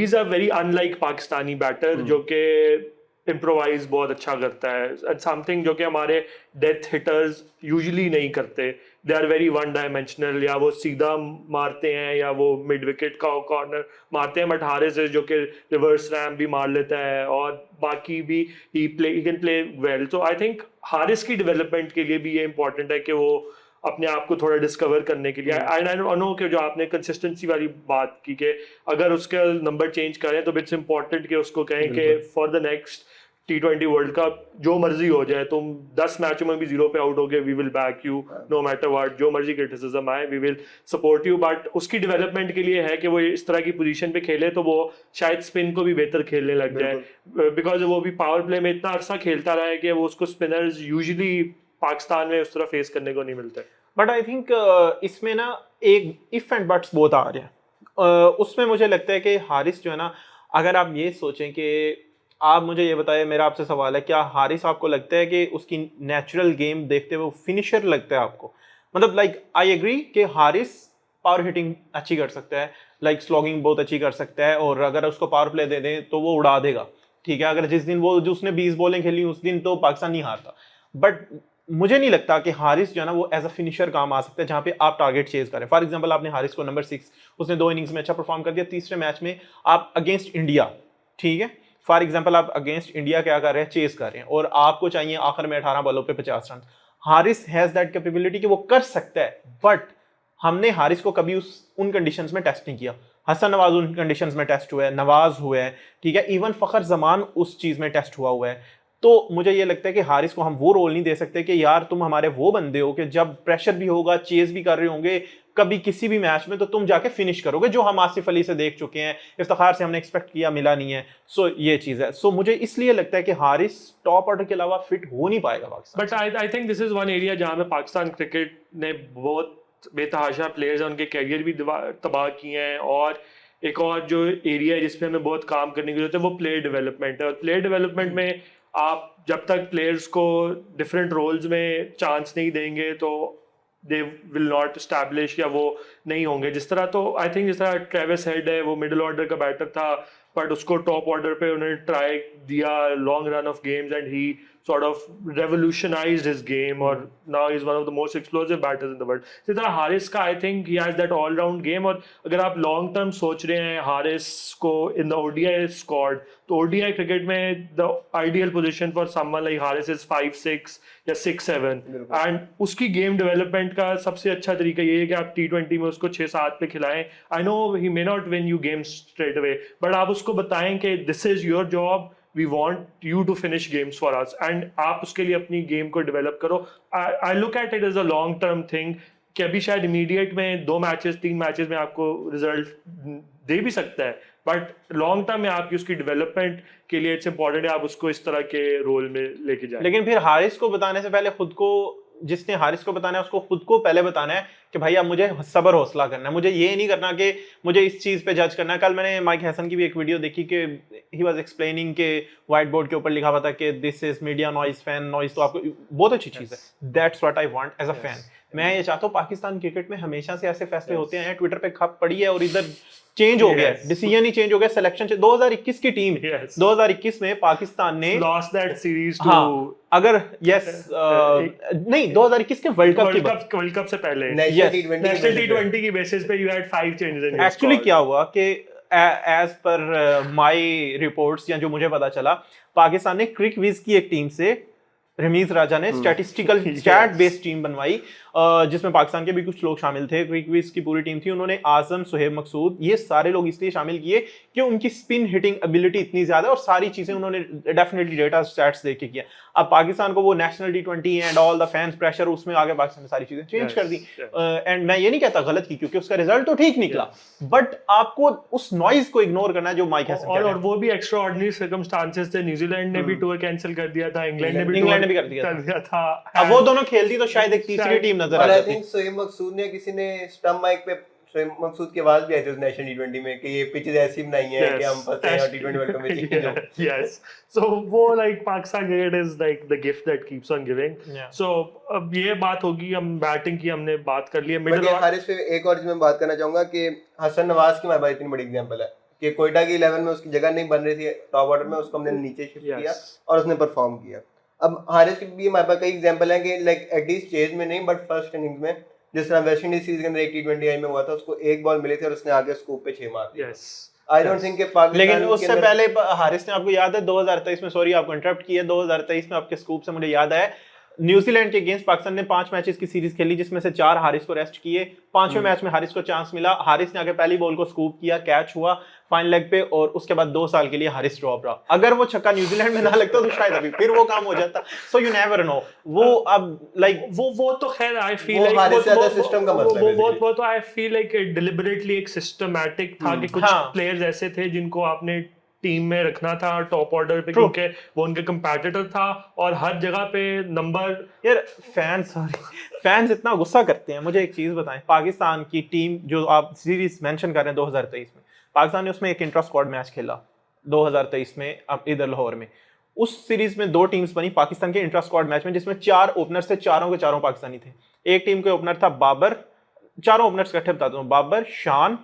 is a very unlike Pakistani batter जो कि इम्प्रोवाइज बहुत अच्छा करता है, समथिंग जो कि हमारे डेथ हिटर्स यूजुअली नहीं करते. They are very one dimensional, या वो सीधा मारते हैं या वो मिड विकेट का कॉर्नर मारते हैं. बट हारिस जो कि रिवर्स रैम भी मार लेता है और बाकी भी ही कैन प्ले वेल. तो आई थिंक हारिस की डेवलपमेंट के लिए भी ये इंपॉर्टेंट है कि वो अपने आप को थोड़ा डिस्कवर करने के लिए. आई नो कि जो आपने कंसिस्टेंसी वाली बात की कि अगर उसका नंबर चेंज करें तो इट्स इंपॉर्टेंट कि उसको कहें कि for the next T20 world cup जो मर्जी हो जाए, तुम 10 मैचों में भी 0 पे आउट हो गए, we will back you no matter what, जो मर्जी क्रिटिसिज्म आए we will support you. But उसकी डेवलपमेंट के लिए है कि वो इस तरह की पोजीशन पे खेले तो वो शायद स्पिन को भी बेहतर खेलने लग जाए, बिकॉज वो भी पावर प्ले में इतना अरसा खेलता रहा है कि वो उसको स्पिनर्स यूजुअली पाकिस्तान में उस तरह फेस करने को नहीं मिलता. बट आई थिंक इसमें ना एक इफ एंड बट्स बहुत आ रहे हैं. उसमें मुझे लगता है कि हारिस जो है ना, अगर आप ये सोचें कि आप मुझे ये बताएं, मेरा आपसे सवाल है, क्या हारिस आपको लगता है कि उसकी नेचुरल गेम देखते हुए फिनिशर लगता है आपको? मतलब लाइक आई एग्री कि हारिस पावर हिटिंग अच्छी कर सकता है, लाइक स्लॉगिंग बहुत अच्छी कर सकता है, और अगर उसको पावर प्ले दे दें तो वो उड़ा देगा. ठीक है, अगर जिस दिन वो जो उसने 20 बॉलें खेली उस दिन तो पाकिस्तान नहीं हारता. बट मुझे नहीं लगता कि हारिस जो है ना वो एज अ फिनिशर काम आ सकता है जहां पे आप टारगेट चेज करें. फॉर एग्जांपल आपने हारिस को नंबर 6, उसने 2 इनिंग्स में अच्छा परफॉर्म कर दिया, तीसरे मैच में आप अगेंस्ट इंडिया, ठीक है, फॉर एग्जांपल आप अगेंस्ट इंडिया क्या कर रहे हैं, चेज कर रहे हैं, और आपको चाहिए आखिर में 18 बॉलों पे 50 run. Haris has that capability कि वो कर सकता है, बट हमने हारिस को कभी उन कंडीशंस में टेस्ट नहीं किया. हसन नवाज उन कंडीशंस में टेस्ट हुआ है, नवाज हुआ है, ठीक है, इवन फखर जमान उस चीज में टेस्ट हुआ है. तो मुझे ये लगता है कि हारिस को हम वो रोल नहीं दे सकते कि यार तुम हमारे वो बंदे हो कि जब प्रेशर भी होगा, चेज भी कर रहे होंगे कभी किसी भी मैच में, तो तुम जाके फिनिश करोगे, जो हम आसिफ अली से देख चुके हैं, इफ्तिखार से हमने एक्सपेक्ट किया, मिला नहीं है. सो ये चीज है. सो मुझे इसलिए लगता है कि हारिस टॉप ऑर्डर के अलावा फिट हो नहीं पाएगा Pakistan. But I think this is one area जहाँ पे पाकिस्तान क्रिकेट ने बहुत बेतहाशा प्लेयर्स हैं, उनके कैरियर भी तबाह किए हैं. और एक और जो एरिया है जिसपे हमें बहुत काम करने की जरूरत है वो प्लेयर डेवलपमेंट है. और प्लेयर डेवलपमेंट में आप जब तक प्लेयर्स को डिफरेंट रोल्स में चांस नहीं देंगे तो दे विल नॉट एस्टैब्लिश, या वो नहीं होंगे. जिस तरह तो आई थिंक जिस तरह ट्रेविस हेड है, वो मिडिल ऑर्डर का बैटर था, बट उसको टॉप ऑर्डर पे उन्होंने ट्राई दिया long run of games and he sort of revolutionized his game, or now he's one of the most explosive batters in the world. इसी तरह हारिस का I think he has that all round game. और अगर आप long term सोच रहे हैं हारिस को in the ODI squad, तो ODI क्रिकेट में the ideal position for someone like Haris is 5-6 या 6-7, and उसकी गेम डेवलपमेंट का सबसे अच्छा तरीका ये है कि आप T20 में उसको 6-7 पे खिलाएं. I know he may not win you games straight away, but आप उसको बताएं कि this is your job, we want you to finish games for us, and आप उसके लिए अपनी गेम को डेवलप करो. I look at it as a long term thing कि अभी शायद इमीडिएट में 2 मैचेस 3 मैचेस में आपको रिजल्ट दे भी सकता है, बट लॉन्ग टर्म में आपकी उसकी डेवलपमेंट के लिए इट्स इंपॉर्टेंट है आप उसको इस तरह के रोल में लेके जाए. लेकिन फिर हारिस को बताने से पहले खुद को, जिसने हारिस को बताना है उसको खुद को पहले बताना है कि भाई अब मुझे सब्र हौसला करना है. मुझे ये नहीं करना कि मुझे इस चीज़ पे जज करना है. कल मैंने माइक हैसन की भी एक वीडियो देखी कि ही वाज एक्सप्लेनिंग के व्हाइट बोर्ड के ऊपर लिखा हुआ था कि this is media noise, fan noise. तो आपको बहुत अच्छी चीज़ है, that's what I want as a fan. मैं ये चाहता हूँ पाकिस्तान क्रिकेट में हमेशा से ऐसे फैसले होते हैं, ट्विटर पे खप पड़ी है और इधर चेंज हो गया, डिसीजन ही चेंज हो गया, सिलेक्शन 2021 की टीम 2021 में पाकिस्तान ने लॉस्ट दैट सीरीज टू, हाँ, अगर नहीं 2021 के वर्ल्ड कप से पहले नेशनल T20 की बेसिस पे you had 5 changes in your actually क्या हुआ कि एज पर माय रिपोर्ट्स या जो मुझे पता चला, पाकिस्तान ने क्रिक विज की एक टीम से रमीज राजा ने स्टैटिस्टिकल स्टैट बेस्ड टीम बनवाई, जिसमें पाकिस्तान के भी कुछ लोग शामिल थे, क्विज की पूरी टीम थी। उन्होंने आजम, सुहेब मकसूद, ये सारे लोग इसलिए शामिल किए कि उनकी स्पिन हिटिंग एबिलिटी इतनी ज्यादा और सारी चीजें उन्होंने डेफिनेटली डेटा स्टैट्स देख के किया। अब पाकिस्तान को वो national T20 and all the fans pressure, उसमें आगे पाकिस्तान ने सारी चीजें चेंज कर दी। एंड मैं ये नहीं कहता गलत की, क्योंकि उसका रिजल्ट तो ठीक निकला, बट आपको उस नॉइज को इग्नोर करना है जो माइक हैसन कह रहे और हैं। वो भी एक्स्ट्रा ऑर्डिनरी सर्कमस्टांसेस थे। न्यूजीलैंड ने भी टूर कैंसिल कर दिया था, इंग्लैंड ने भी कर दिया था। अब वो दोनों खेलती तो शायद एक तीसरी टीम नजर आ और आई जाती। थिंक सोहेब मकसूद ने किसी ने स्टंप माइक पे सोहेब मकसूद की आवाज भी आई थी उस नेशनल T20 में कि ये पिचेस ऐसी बनाई है कि हम फंसे हैं और T20 वर्ल्ड कप में जीतेंगे। Yes. So वो like Pakistan cricket is like the gift that keeps on giving. Yeah. So अब ये बात होगी, हम बैटिंग की हमने बात कर ली है। बट ये हारिस पे एक और चीज मैं बात करना चाहूंगा कि हसन नवाज की हमारे पास इतनी बड़ी एग्जांपल है कि कोयटा की 11 में उसकी जगह नहीं बन रही थी टॉप ऑर्डर में, उसको हमने नीचे शिफ्ट किया और उसने परफॉर्म किया। अब हारिस की भी हमारे पास कई एग्जांपल हैं कि लाइक एटलीस्ट चेज में नहीं बट फर्स्ट इनिंग्स में, जिस तरह वेस्ट इंडीज सीरीज के अंदर एक T20 आई में हुआ था, उसको एक बॉल मिली थी और उसने आगे स्कूप पे 6 मार दिए। आई डोंट थिंक कि पाकिस्तान लेकिन उससे पहले हारिस ने, आपको याद है 2023 में, सॉरी आपको इंटरप्ट किया, 2023 में आपके स्कूप से मुझे याद है न्यूजीलैंड के अगेंस्ट पाकिस्तान ने 5 मैचेस की सीरीज खेली, जिसमें से 4 हारिस को रेस्ट किए। 5वें मैच में हारिस को चांस मिला, हारिस ने आगे पहली बॉल को स्कूप किया, कैच हुआ फाइन लेग पे, और उसके बाद 2 साल के लिए हारिस ड्रॉप रहा। अगर वो छक्का न्यूजीलैंड में ना लगता तो शायद अभी फिर वो काम हो जाता। So you never know. वो अब लाइक वो तो खैर आई फील लाइक हारिस ज्यादा सिस्टम का मसला है। वो तो आई फील लाइक डिलिबरेटली एक सिस्टमेटिक था कि कुछ प्लेयर्स ऐसे थे जिनको आपने टीम में रखना था टॉप ऑर्डर पे, क्योंकि वो उनके कंपेटिटर था और हर जगह पे नंबर। यार फैंस इतना गुस्सा करते हैं। मुझे एक चीज बताएं, पाकिस्तान की टीम जो आप सीरीज मेंशन कर रहे हैं 2023 में, पाकिस्तान ने उसमें एक इंट्रा स्क्वाड मैच खेला 2023 में, अब इधर लाहौर में। उस सीरीज में 2 टीम्स बनी पाकिस्तान के इंट्रा स्क्वाड मैच में, जिसमें 4 ओपनर्स थे, चारों के चारों पाकिस्तानी थे। एक टीम के ओपनर था बाबर, चारों ओपनर्स इकट्ठे बताता हूँ, बाबर, शान,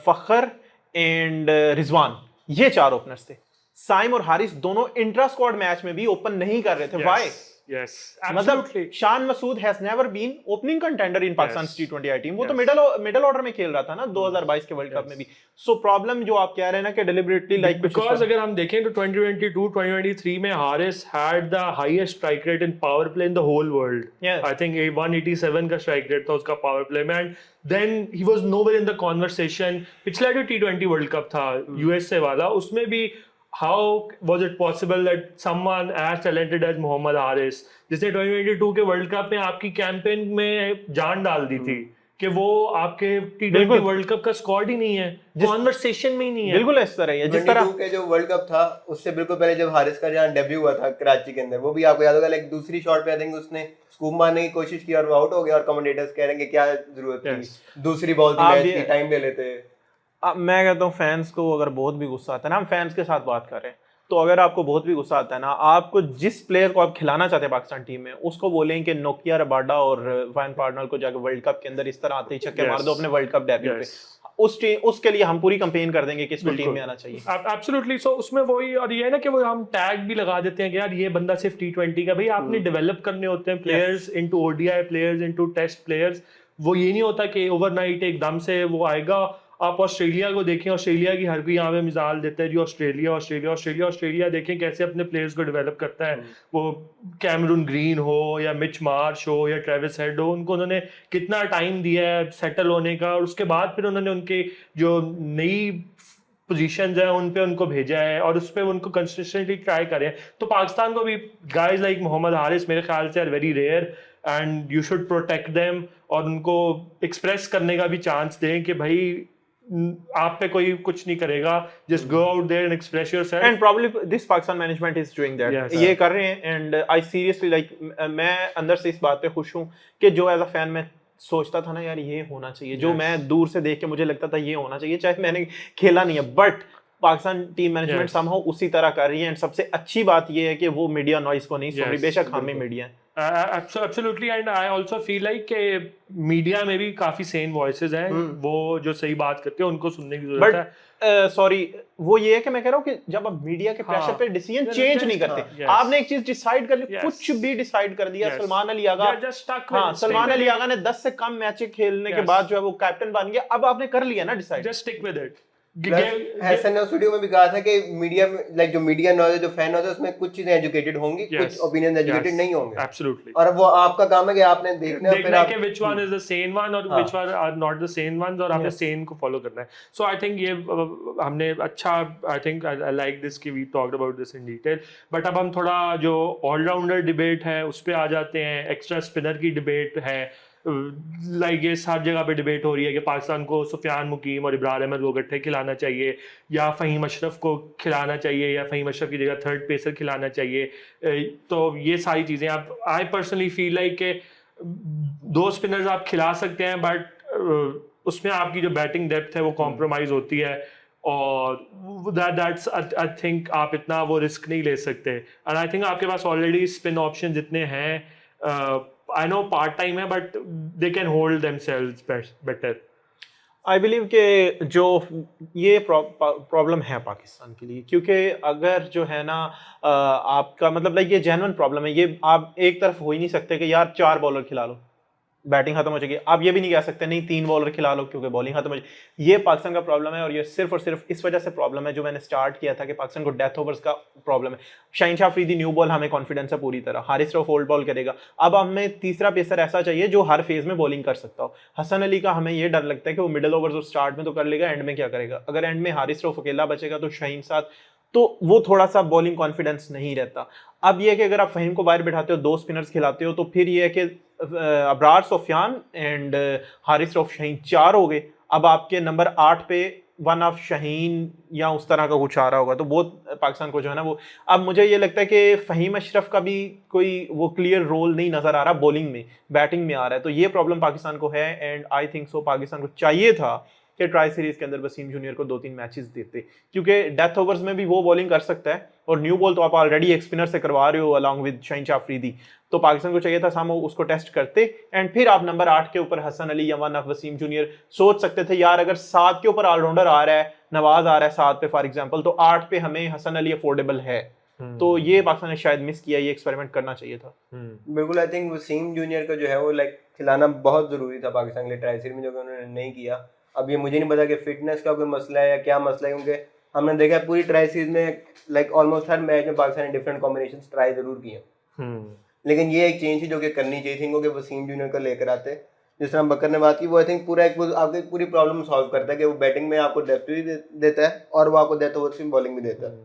फखर एंड रिजवान, ये 4 ओपनर्स थे। साइम और हारिस दोनों इंट्रा स्क्वाड मैच में भी ओपन नहीं कर रहे थे। व्हाई? Yes, मतलब Shan Masood has never been opening contender in Pakistan T20 I team. वो तो मिडिल ऑर्डर में खेल रहा था ना 2022 के वर्ल्ड कप में भी। सो प्रॉब्लम जो आप कह रहे हैं ना कि डिलिबरेटली लाइक, बिकॉज़ अगर हम देखें तो 2022 2023 में Haris had the highest strike rate in power play in the whole world. I think 187 का स्ट्राइक रेट था उसका पावर प्ले में, and then he was nowhere in the conversation. पिछला जो T20 वर्ल्ड कप था यूएसए वाला, उसमें भी how was it possible that someone as talented as Mohammad Haris, जिसने 2022 के वर्ल्ड कप में आपकी कैंपेन में जान डाल दी थी, कि वो आपके T20 वर्ल्ड कप का स्क्वाड ही नहीं है, कॉन्वर्सेशन में ही नहीं है। बिल्कुल इस तरह है। जिस तरह के जो वर्ल्ड कप था उससे बिल्कुल पहले जब हारिस का जहाँ डेब्यू हुआ था कराची के अंदर, वो भी आपको याद होगा, लाइक दूसरी शॉट पे आई थिंक उसने स्कूप मारने की कोशिश की और वो आउट हो गया, और कमेंटेटर्स कह रहे हैं कि क्या जरूरत थी, दूसरी बॉल थी, मैच की टाइम ले लेते। अब मैं कहता हूँ फैंस को अगर बहुत भी गुस्सा आता है ना, हम फैंस के साथ बात कर रहे हैं, तो अगर आपको बहुत भी गुस्सा आता है ना, आपको जिस प्लेयर को आप खिलाना चाहते हैं पाकिस्तान टीम में, उसको बोलें कि नोकिया रबाडा और वाइन पार्टनर को जाकर वर्ल्ड कप के अंदर इस तरह आते ही छक्के मार दो अपने वर्ल्ड कप डेब्यू पे। उसके लिए हम पूरी कैंपेन कर देंगे कि इसको टीम में आना चाहिए। एब्सोल्युटली। सो उसमें वही, और ये है ना कि वो हम टैग भी लगा देते हैं कि यार ये बंदा सिर्फ T20 का, भाई आपने डेवलप करने होते हैं players into ODI players, into test players. वो ये नहीं होता कि ओवरनाइट एकदम से वो आएगा। आप ऑस्ट्रेलिया को देखें, ऑस्ट्रेलिया की हर कोई यहाँ पे मिसाल देता है जी, ऑस्ट्रेलिया देखें कैसे अपने प्लेयर्स को डेवलप करता है। वो कैमरून ग्रीन हो या मिच मार्श हो या ट्रेविस हेड हो, उन्होंने कितना टाइम दिया है सेटल होने का, और उसके बाद फिर उन्होंने उनके जो नई पोजीशंस है उन पे उनको भेजा है और उस पे उनको कंसिस्टेंटली ट्राई करें। तो पाकिस्तान को भी गाइज लाइक मोहम्मद हारिस मेरे ख्याल से are very rare, and you should protect them, और उनको एक्सप्रेस करने का भी चांस दें कि भाई आप पे कोई कुछ नहीं करेगा, just go out there and express yourself. And probably this Pakistan management is doing that, ये कर रहे हैं। एंड आई सीरियसली लाइक, मैं अंदर से इस बात पे खुश हूँ कि जो एज अ फैन मैं सोचता था ना यार ये होना चाहिए, जो मैं दूर से देख के मुझे लगता था ये होना चाहिए, चाहे मैंने खेला नहीं है, but Pakistan team management somehow उसी तरह कर रही है। एंड सबसे अच्छी बात ये है कि वो मीडिया नॉइस को नहीं सुन रही, बेशक हम ही मीडिया है। Absolutely, and I also feel like कि मीडिया में भी काफी सेन वॉइसेस हैं, वो जो सही बात करते हैं उनको सुनने की जरूरत है। सॉरी, वो ये है कि मैं कह रहा हूँ कि जब आप मीडिया के प्रेशर पे डिसीजन चेंज नहीं करते, आपने एक चीज डिसाइड कर ली, कुछ भी डिसाइड कर दिया। सलमान अली आगा, सलमान अली आगा ने 10 से कम मैच खेलने के बाद जो है वो कैप्टन बन गया, अब आपने कर लिया ना decide, just stick with it. Hesson ने स्टूडियो में भी कहा था कि मीडिया में लाइक जो मीडिया नॉलेज जो फैन होता है उसमें कुछ चीजें एजुकेटेड होंगी, कुछ ओपिनियन एजुकेटेड नहीं होंगे। एब्सोल्युटली। और वो आपका काम है कि आपने देखना है, फिर आप कि which one is the sane one और which one are not the sane ones, और आपने sane को follow करना है। So I think ये हमने अच्छा, I think I like this कि we talked about this in detail, but अब हम थोड़ा जो all-rounder debate है उस पे आ जाते हैं। एक्स्ट्रा स्पिनर की डिबेट है, लाइक ये हर जगह पे डिबेट हो रही है कि पाकिस्तान को सुफियान मुकीम और इब्रार अहमद को इकट्ठे खिलाना चाहिए या फ़हीम अशरफ को खिलाना चाहिए या फ़हीम अशरफ की जगह थर्ड पेसर खिलाना चाहिए। तो ये सारी चीज़ें आप, आई पर्सनली फील लाइक के दो स्पिनर्स आप खिला सकते हैं, बट उसमें आपकी जो बैटिंग डेप्थ है वो कॉम्प्रोमाइज़ होती है, और दैट्स आई थिंक आप इतना वो रिस्क नहीं ले सकते। एंड आई थिंक आपके पास ऑलरेडी स्पिन ऑप्शन जितने हैं, आई नो पार्ट टाइम है, but they can hold themselves better. I believe कि जो ये प्रॉब्लम है पाकिस्तान के लिए, क्योंकि अगर जो है ना आपका मतलब लाइक ये जेन्युइन प्रॉब्लम है, ये आप एक तरफ हो ही नहीं सकते कि यार 4 बॉलर खिला लो बैटिंग खत्म हो जाएगी। आप ये भी नहीं कह सकते नहीं 3 बॉलर खिला लो क्योंकि बॉलिंग खत्म हो जाएगी। ये पाकिस्तान का प्रॉब्लम है, और ये सिर्फ और सिर्फ इस वजह से प्रॉब्लम है जो मैंने स्टार्ट किया था कि पाकिस्तान को डेथ ओवर्स का प्रॉब्लम है। शाहीन शाह अफरीदी न्यू बॉल, हमें कॉन्फिडेंस है पूरी तरह। हारिस रऊफ ओल्ड बॉल करेगा। अब हमें तीसरा पेसर ऐसा चाहिए जो हर फेज में बॉलिंग कर सकता हो। हसन अली का हमें ये डर लगता है कि वो मिडिल ओवर्स और स्टार्ट में तो कर लेगा, एंड में क्या करेगा। अगर एंड में हारिस रऊफ अकेला बचेगा तो शाहीन साथ, तो वो थोड़ा सा बॉलिंग कॉन्फिडेंस नहीं रहता। अब ये है कि अगर आप फहीम को बाहर बिठाते हो, 2 स्पिनर्स खिलाते हो, तो फिर ये है कि अब्रार, सुफियान एंड हारिस रऊफ शाहीन 4 हो गए। अब आपके नंबर 8 पे वन ऑफ शाहीन या उस तरह का कुछ आ रहा होगा, तो बहुत पाकिस्तान को जो है ना वो, अब मुझे ये लगता है कि फ़हीम अशरफ का भी कोई वो क्लियर रोल नहीं नज़र आ रहा बॉलिंग में, बैटिंग में आ रहा है। तो ये प्रॉब्लम पाकिस्तान को है, and I think so Pakistan को चाहिए था कि ट्राई सीरीज के अंदर वसीम जूनियर को 2-3 मैचेस देते, क्योंकि डेथ ओवर्स में भी वो बॉलिंग कर सकता है, और न्यू बॉल तो आप ऑलरेडी एक स्पिनर से करवा रहे हो अलॉन्ग विद शाहीन शाह अफरीदी। तो पाकिस्तान को चाहिए था सामो उसको टेस्ट करते, एंड फिर आप नंबर 8 के ऊपर हसन अली या वन ऑफ वसीम जूनियर सोच सकते थे यार अगर 7 के ऊपर ऑलराउंडर आ रहा है, नवाज आ रहा है 7 पे फॉर एग्जांपल, तो 8 पे हमें हसन अली अफोर्डेबल है। तो ये पाकिस्तान ने शायद मिस किया, ये एक्सपेरिमेंट करना चाहिए था। बिल्कुल, आई थिंक वसीम जूनियर का जो है वो लाइक खिलाना बहुत जरूरी था पाकिस्तान के लिए ट्राई सीरीज में, जो कि उन्होंने नहीं किया। अब ये मुझे नहीं पता कि फिटनेस का कोई मसला है या क्या मसला है, क्योंकि हमने देखा पूरी ट्राई सीरीज में लाइक ऑलमोस्ट हर मैच में पाकिस्तान ने डिफरेंट कॉम्बिनेशंस ट्राई जरूर किए, लेकिन ये एक चेंज थी जो कि करनी चाहिए थी क्योंकि वसीम जूनियर को लेकर आते, जिस तरह बकर ने बात की, वो आई थिंक पूरा एक आपकी पूरी प्रॉब्लम सॉल्व करता है कि वो बैटिंग में आपको डेप्थ भी देता है और वो आपको डेथ ओवर्स में बॉलिंग भी देता है।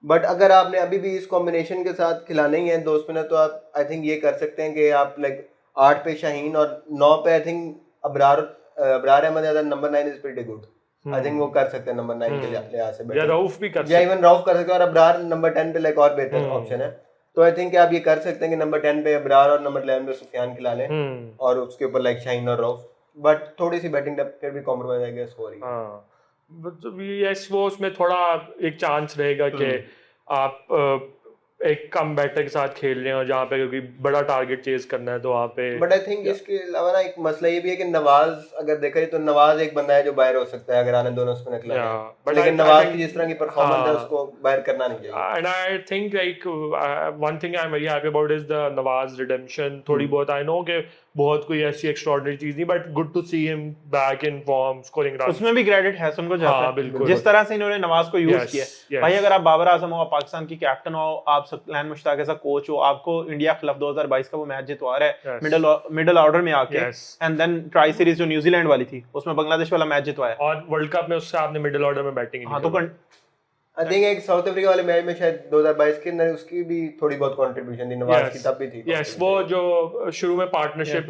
बट अगर आपने अभी भी इस कॉम्बिनेशन के साथ खिलाना ही है 2 स्पिनर, तो आप आई थिंक ये कर सकते हैं कि आप लाइक 8 पे शाहीन और 9 पे आई थिंक अब्रार अहमद या number 9 is pretty good. I think वो कर सकते हैं नंबर 9 के लिहाज से, या रऊफ भी कर सकते हैं, या इवन रऊफ कर सकते हैं, और अब्रार नंबर 10 पे लाइक और बेहतर ऑप्शन है। तो आई थिंक आप ये कर सकते हैं कि नंबर 10 पे अब्रार और नंबर 11 पे सुफियान खिला लें, और उसके ऊपर लाइक शाहीन और रऊफ, बट थोड़ी सी बैटिंग डेप्थ फिर भी कॉम्प्रोमाइज आई गेस हो रही है। हां, यस, वो उसमें थोड़ा एक चांस रहेगा कि आप एक कम बैटर के साथ खेल रहे हैं, और जहाँ पे क्योंकि बड़ा टारगेट चेज करना है तो वहाँ पे। बट आई थिंक इसके अलावा ना एक मसला ये भी है कि नवाज अगर देखा जाए तो नवाज एक बंदा है जो बाहर हो सकता है अगर आने दोनों स्पिनर खिलाए, लेकिन नवाज की जिस तरह की परफॉर्मेंस है उसको बाहर करना नहीं चाहिए। And I think like one thing I am very happy about is the Nawaz redemption. थोड़ी बहुत आई नो कि बहुत कोई ऐसी एक्स्ट्राऑर्डिनरी चीज नहीं, but good to see him back in form scoring runs. उसमें भी क्रेडिट है उनको जाता है, बिल्कुल, जिस तरह से इन्होंने नवाज को यूज किया। भाई अगर आप बाबर आजम हो, पाकिस्तान की कैप्टन हो, आप सकलैन मुश्ताक ऐसा कोच हो, आपको इंडिया खिलाफ 2022 का वो मैच जितवा रहा है मिडिल ऑर्डर में आके, एंड देन ट्राई सीरीज जो न्यूजीलैंड वाली थी उसमें बांग्लादेश वाला मैच जितवाया, और वर्ल्ड कप में उससे आपने मिडिल ऑर्डर में बैटिंग। हाँ, तो आई थिंक एक साउथ अफ्रीका वाले मैच में शायद 2022 के अंदर उसकी भी थोड़ी बहुत कंट्रीब्यूशन थी, नवाज की तब भी थी। यस, वो जो शुरू में पार्टनरशिप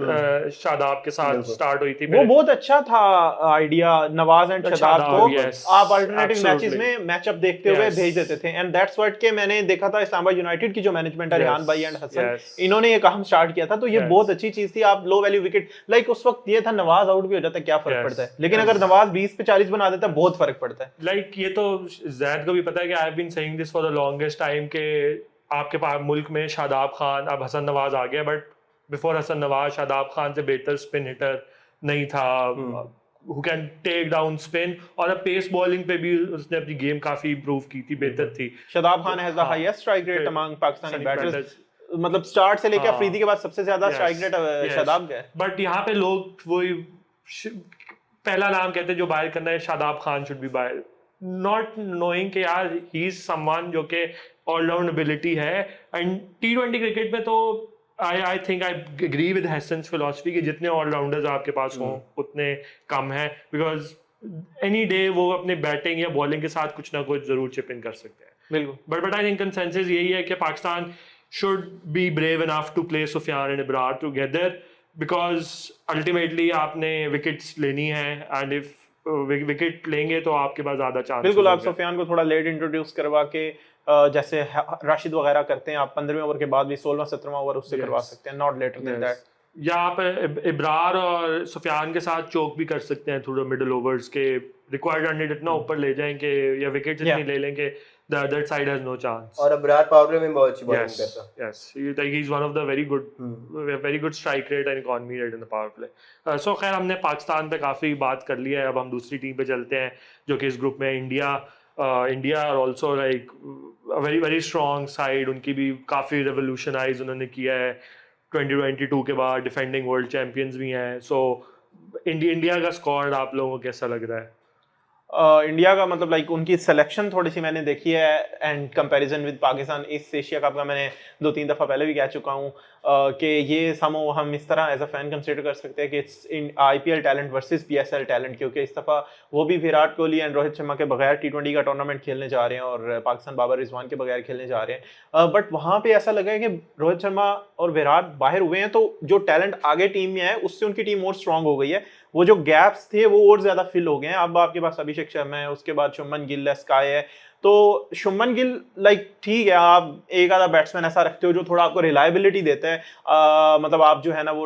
शादाब के साथ स्टार्ट हुई थी, वो बहुत अच्छा था आइडिया नवाज एंड शादाब को आप अल्टरनेटिव मैचेस में मैचअप देखते हुए भेज देते थे, एंड दैट्स व्हाट के मैंने देखा था इस्लामाबाद यूनाइटेड की जो मैनेजमेंट है, रिहान भाई एंड हसन, इन्होंने ये काम स्टार्ट किया था, तो ये बहुत अच्छी चीज थी। आप लो वैल्यू विकेट लाइक उस वक्त ये था नवाज आउट भी हो जाता है क्या फर्क पड़ता है, लेकिन अगर नवाज 20 पे 40 बना देता है बहुत फर्क पड़ता है। लाइक ये तो जैद को भी पता है कि I have been saying this for the longest time के आपके पास मुल्क में शादाब खान, अब हसन नवाज आ गया, बट बिफोर हसन नवाज शादाब खान से बेहतर स्पिन हिटर नहीं था who can take down spin, और अब पेस बॉलिंग पे भी उसने अपनी गेम काफी इंप्रूव की थी, बेहतर थी। Shadab Khan has the highest strike rate among Pakistani batters, मतलब स्टार्ट से लेकर अफरीदी के बाद सबसे ज्यादा स्ट्राइक रेट शादाब का है। बट यहाँ पे लोग वही पहला नाम कहते हैं जो बाहर करना है, शादाब खान शुड बी बाहर, नॉट नोइंग कि यार ही इज समवन जो कि ऑलराउंड एबिलिटी है। एंड T20 क्रिकेट में तो I think I agree with Hesson's philosophy कि जितने ऑलराउंडर्स आपके पास हों उतने कम हैं, बिकॉज एनी डे वो अपने बैटिंग या बॉलिंग के साथ कुछ ना कुछ जरूर चिप इन कर सकते हैं। बिल्कुल। बट आई थिंक कंसेंसस यही है कि Pakistan should be brave enough to play Sufyan and Ibrar together, because ultimately आपने विकेट्स लेनी है, एंड इफ विकेट लेंगे तो आपके पास ज्यादा चांस। बिल्कुल, आप सुफियान को थोड़ा लेट इंट्रोड्यूस करवा के जैसे राशिद वगैरह करते हैं, आप 15वें ओवर के बाद भी 16वां 17वां ओवर उससे करवा सकते हैं, नॉट लेटर देन दैट। या आप इब्रार और सुफियान के साथ चोक भी कर सकते हैं थोड़ा मिडिल ओवर्स के, रिक्वायर्ड रन रेट इतना ऊपर ले जाएंगे या विकेट इतनी ले लेंगे, the other side has no chance. और अबरार पावर में बहुत अच्छी बॉलिंग करता है। Yes, he's one of the very good strike rate and economy rate in the power play. So खैर हमने पाकिस्तान पे काफी बात कर ली है, अब हम दूसरी टीम पे चलते हैं जो कि इस ग्रुप में India are also like very very strong side, उनकी भी काफी रेवोल्यूशनाइज उन्होंने किया है 2022 के बाद, डिफेंडिंग वर्ल्ड चैंपियंस भी हैं। सो इंडिया का स्क्वाड आप लोगों को कैसा लग रहा है? इंडिया का मतलब लाइक उनकी सिलेक्शन थोड़ी सी मैंने देखी है एंड कंपैरिजन विद पाकिस्तान इस एशिया कप का मैंने 2-3 दफ़ा पहले भी कह चुका हूँ कि ये हम इस तरह एज अ फैन कंसिडर कर सकते हैं कि it's in IPL talent versus PSL talent, क्योंकि इस दफ़ा वो भी विराट कोहली एंड रोहित शर्मा के बगैर T20 का टूर्नामेंट खेलने जा रहे हैं और पाकिस्तान बाबर रिजवान के बगैर खेलने जा रहे हैं। बट वहाँ पे ऐसा लगा है कि रोहित शर्मा और विराट बाहर हुए हैं तो जो टैलेंट आगे टीम में है उससे उनकी टीम और स्ट्रांग हो गई है, वो जो गैप्स थे वो और ज्यादा फिल हो गए हैं। अब आपके पास अभिषेक शर्मा है, उसके बाद शुभमन गिल है, स्काई है, तो शुभमन गिल लाइक ठीक है, आप एक आधा बैट्समैन ऐसा रखते हो जो थोड़ा आपको रिलायबिलिटी देता है, मतलब आप जो है ना वो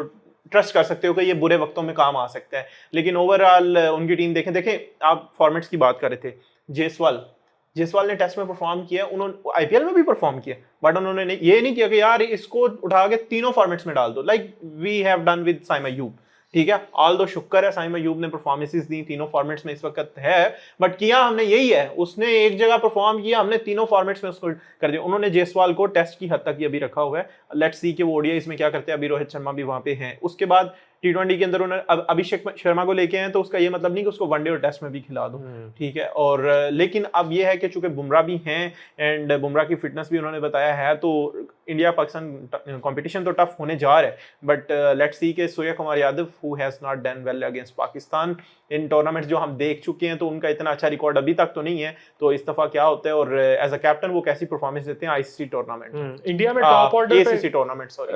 ट्रस्ट कर सकते हो कि ये बुरे वक्तों में काम आ सकता है। लेकिन ओवरऑल उनकी टीम देखें आप फॉर्मेट्स की बात कर रहे थे, जेसवाल ने टेस्ट में परफॉर्म किया, उन्होंने IPL में भी परफॉर्म किया, बट उन्होंने ये नहीं किया कि यार इसको उठा के तीनों फॉर्मेट्स में डाल दो, like we have done with Saim Ayub. ठीक है, ऑल दो शुक्र है साइम अय्यूब ने परफॉर्मेंसेस दी, तीनों फॉर्मेट्स में इस वक्त है, बट किया हमने यही है, उसने एक जगह परफॉर्म किया, हमने तीनों फॉर्मेट्स में उसको कर दिया। उन्होंने जेसवाल को टेस्ट की हद तक ही अभी रखा हुआ है, लेट्स सी कि वो ODI में क्या करते हैं। अभी रोहित शर्मा भी वहां पे हैं, उसके बाद T20 के अंदर उन्होंने अभिषेक शर्मा को लेके हैं, तो उसका ये मतलब नहीं कि उसको वनडे और टेस्ट में भी खिला दो, ठीक है। और लेकिन अब ये है कि चूंकि बुमराह भी हैं एंड बुमराह की फिटनेस भी उन्होंने बताया है, तो इंडिया पाकिस्तान कंपटीशन तो टफ होने जा रहा है, बट लेट्स सी के Surya Kumar Yadav who has not done well against Pakistan in tournaments जो हम देख चुके हैं, तो उनका इतना अच्छा रिकॉर्ड अभी तक तो नहीं है, तो इस दफा क्या होता है और एज अ कैप्टन वो कैसी परफॉर्मेंस देते हैं ICC टूर्नामेंट। इंडिया में टॉप ऑर्डर पे ACC टूर्नामेंट, सॉरी,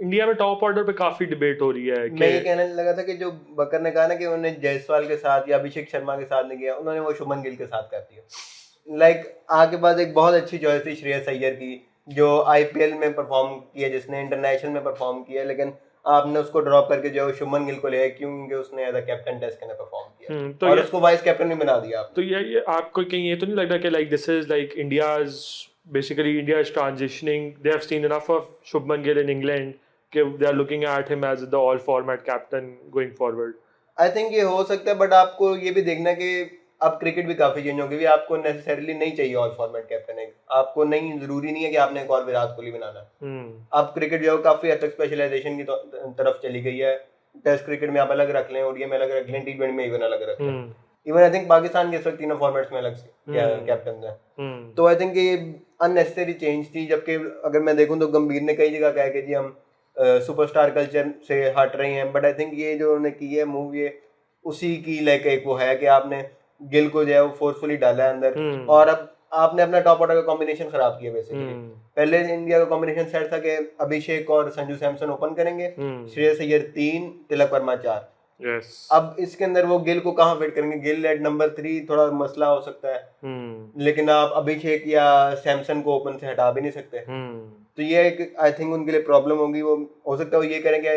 इंडिया में टॉप ऑर्डर पे काफी डिबेट हो रही है। मैं ये कहने लगा था कि जो बकर ने कहा ना कि उन्होंने जायसवाल के साथ या अभिषेक शर्मा के साथ नहीं किया, उन्होंने वो शुभमन गिल के साथ कर दिया। लाइक आगे बाद एक बहुत अच्छी चॉइस थी श्रेयस अय्यर की, जो IPL में परफॉर्म किया, जिसने इंटरनेशनल में परफॉर्म किया, लेकिन आपने उसको ड्रॉप करके जो शुभमन गिल को ले आए, क्योंकि उसने एज अ कैप्टन टेस्ट के अंदर परफॉर्म किया, तो और उसको वाइस कैप्टन भी बना दिया आपने। तो ये आपको कहीं ये तो नहीं लग रहा कि like this is like India's basically India is transitioning, they have seen enough of Shubman Gill in England कि they are looking at him as the all format captain going forward. I think ये हो सकता है, बट आपको ये भी देखना कि अब क्रिकेट भी काफी चेंज हो गई, आपको नेसेसरीली नहीं चाहिए ऑल फॉर्मेट कैप्टन, एक आपको नहीं, जरूरी नहीं है कि आपने एक और विराट कोहली बनाना। अब क्रिकेट जो है काफी हद तक स्पेशलाइजेशन की तरफ चली गई है। टेस्ट क्रिकेट में आप अलग रख लें, ODI में अलग रख लें, T20 में इवन अलग रख लें, इवन आई थिंक पाकिस्तान के इस वक्त तीनों फॉर्मेट्स में अलग कैप्टन है। तो आई थिंक ये अननेसेसरी चेंज थी, जबकि अगर मैं देखूं तो गंभीर ने कई जगह कहा कि जी हम सुपरस्टार कल्चर से हट रहे हैं, बट आई थिंक ये जो उन्होंने की है मूव, ये उसी की लाइक एक वो है कि आपने गिल को जो है वो फोर्सफुली डाला है अंदर, और अब आपने अपना टॉप ऑर्डर का कॉम्बिनेशन खराब किया बेसिकली। पहले इंडिया का कॉम्बिनेशन सेट था कि अभिषेक और संजू सैमसन ओपन करेंगे, श्रेयस अय्यर 3, तिलक वर्मा 4। अब इसके अंदर वो गिल को कहाँ फिट करेंगे? गिल एट नंबर 3 थोड़ा मसला हो सकता है, लेकिन आप अभिषेक या सैमसन को ओपन से हटा भी नहीं सकते। तो ये एक आई थिंक उनके लिए प्रॉब्लम होगी। वो हो सकता है वो ये करेंगे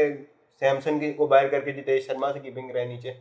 सैमसन को बाहर करके जितेश शर्मा से कीपिंग रहे नीचे,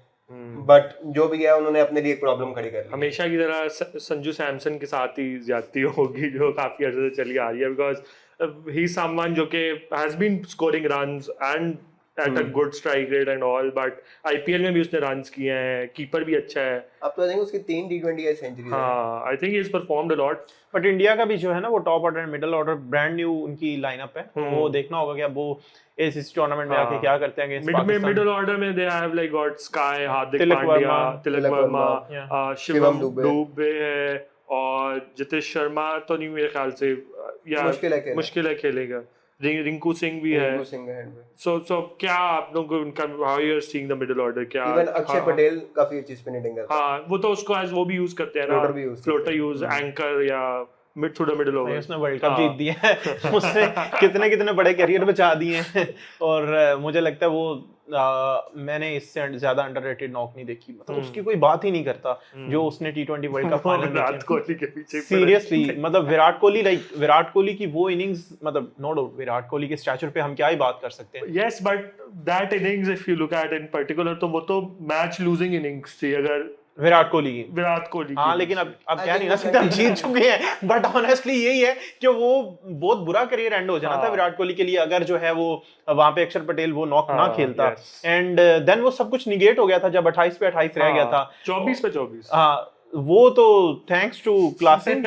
बट जो भी है उन्होंने अपने लिए एक प्रॉब्लम खड़ी कर ली। हमेशा की तरह संजू सैमसन के साथ ही ज्यादती होगी जो काफी अर्से से चली आ रही है, बिकॉज ही समवन जो कि has been scoring runs and at a good strike rate and all, but IPL में भी उसने runs किए हैं, कीपर भी अच्छा है. अब तो आई थिंक उसकी 3 T20 का सेंचुरी है. हाँ, I think he's performed a lot. But India का भी जो है ना वो top order middle order brand new उनकी लाइनअप है, तो वो देखना होगा कि अब वो इस टूर्नामेंट में आके क्या करते हैं अगेंस्ट पाकिस्तान. Middle order में they have like got Sky, Hardik Tilak Pandya, Verma, Tilak Verma, yeah. Shivam Dubey. Dubey है और जितेश शर्मा तो नहीं मेरे ख्याल से, या मुश्किल है खेलेगा. रिंकू सिंह भी है. So क्या आप लोगों को उनका how you are seeing the middle order क्या? इवन अक्षय पटेल काफी अच्छी स्पिन हिटिंग करता है. हाँ, वो तो उसको as वो भी यूज करते हैं ना, फ्लोटर यूज, एंकर या mid through the middle over. उसने वर्ल्ड कप जीत दिया है, उसने कितने कितने बड़े करियर बचा दिए हैं, और मुझे लगता है वो मैंने इससे ज्यादा अंडररेटेड नॉक नहीं देखी, मतलब उसकी कोई बात ही नहीं करता जो उसने T20 वर्ल्ड कप फाइनल में विराट कोहली के पीछे सीरियसली, मतलब विराट कोहली की वो इनिंग्स, मतलब नो डाउट विराट कोहली के स्टैचर पे हम क्या ही बात कर सकते हैं. Yes, but that innings if you look at in particular तो वो तो मैच लूजिंग इनिंग्स थी अगर विराट कोहली हाँ, लेकिन अब क्या नहीं ना सकते, हम जीत चुके हैं, बट ऑनेस्टली यही है कि वो बहुत बुरा करियर एंड हो जाना था विराट कोहली के लिए अगर जो है वो वहां पे अक्षर पटेल वो नॉक ना खेलता, एंड देन वो सब कुछ निगेट हो गया था जब 28 पे 28 रह गया था, 24 पे 24. हाँ, वो तो thanks to Klaasen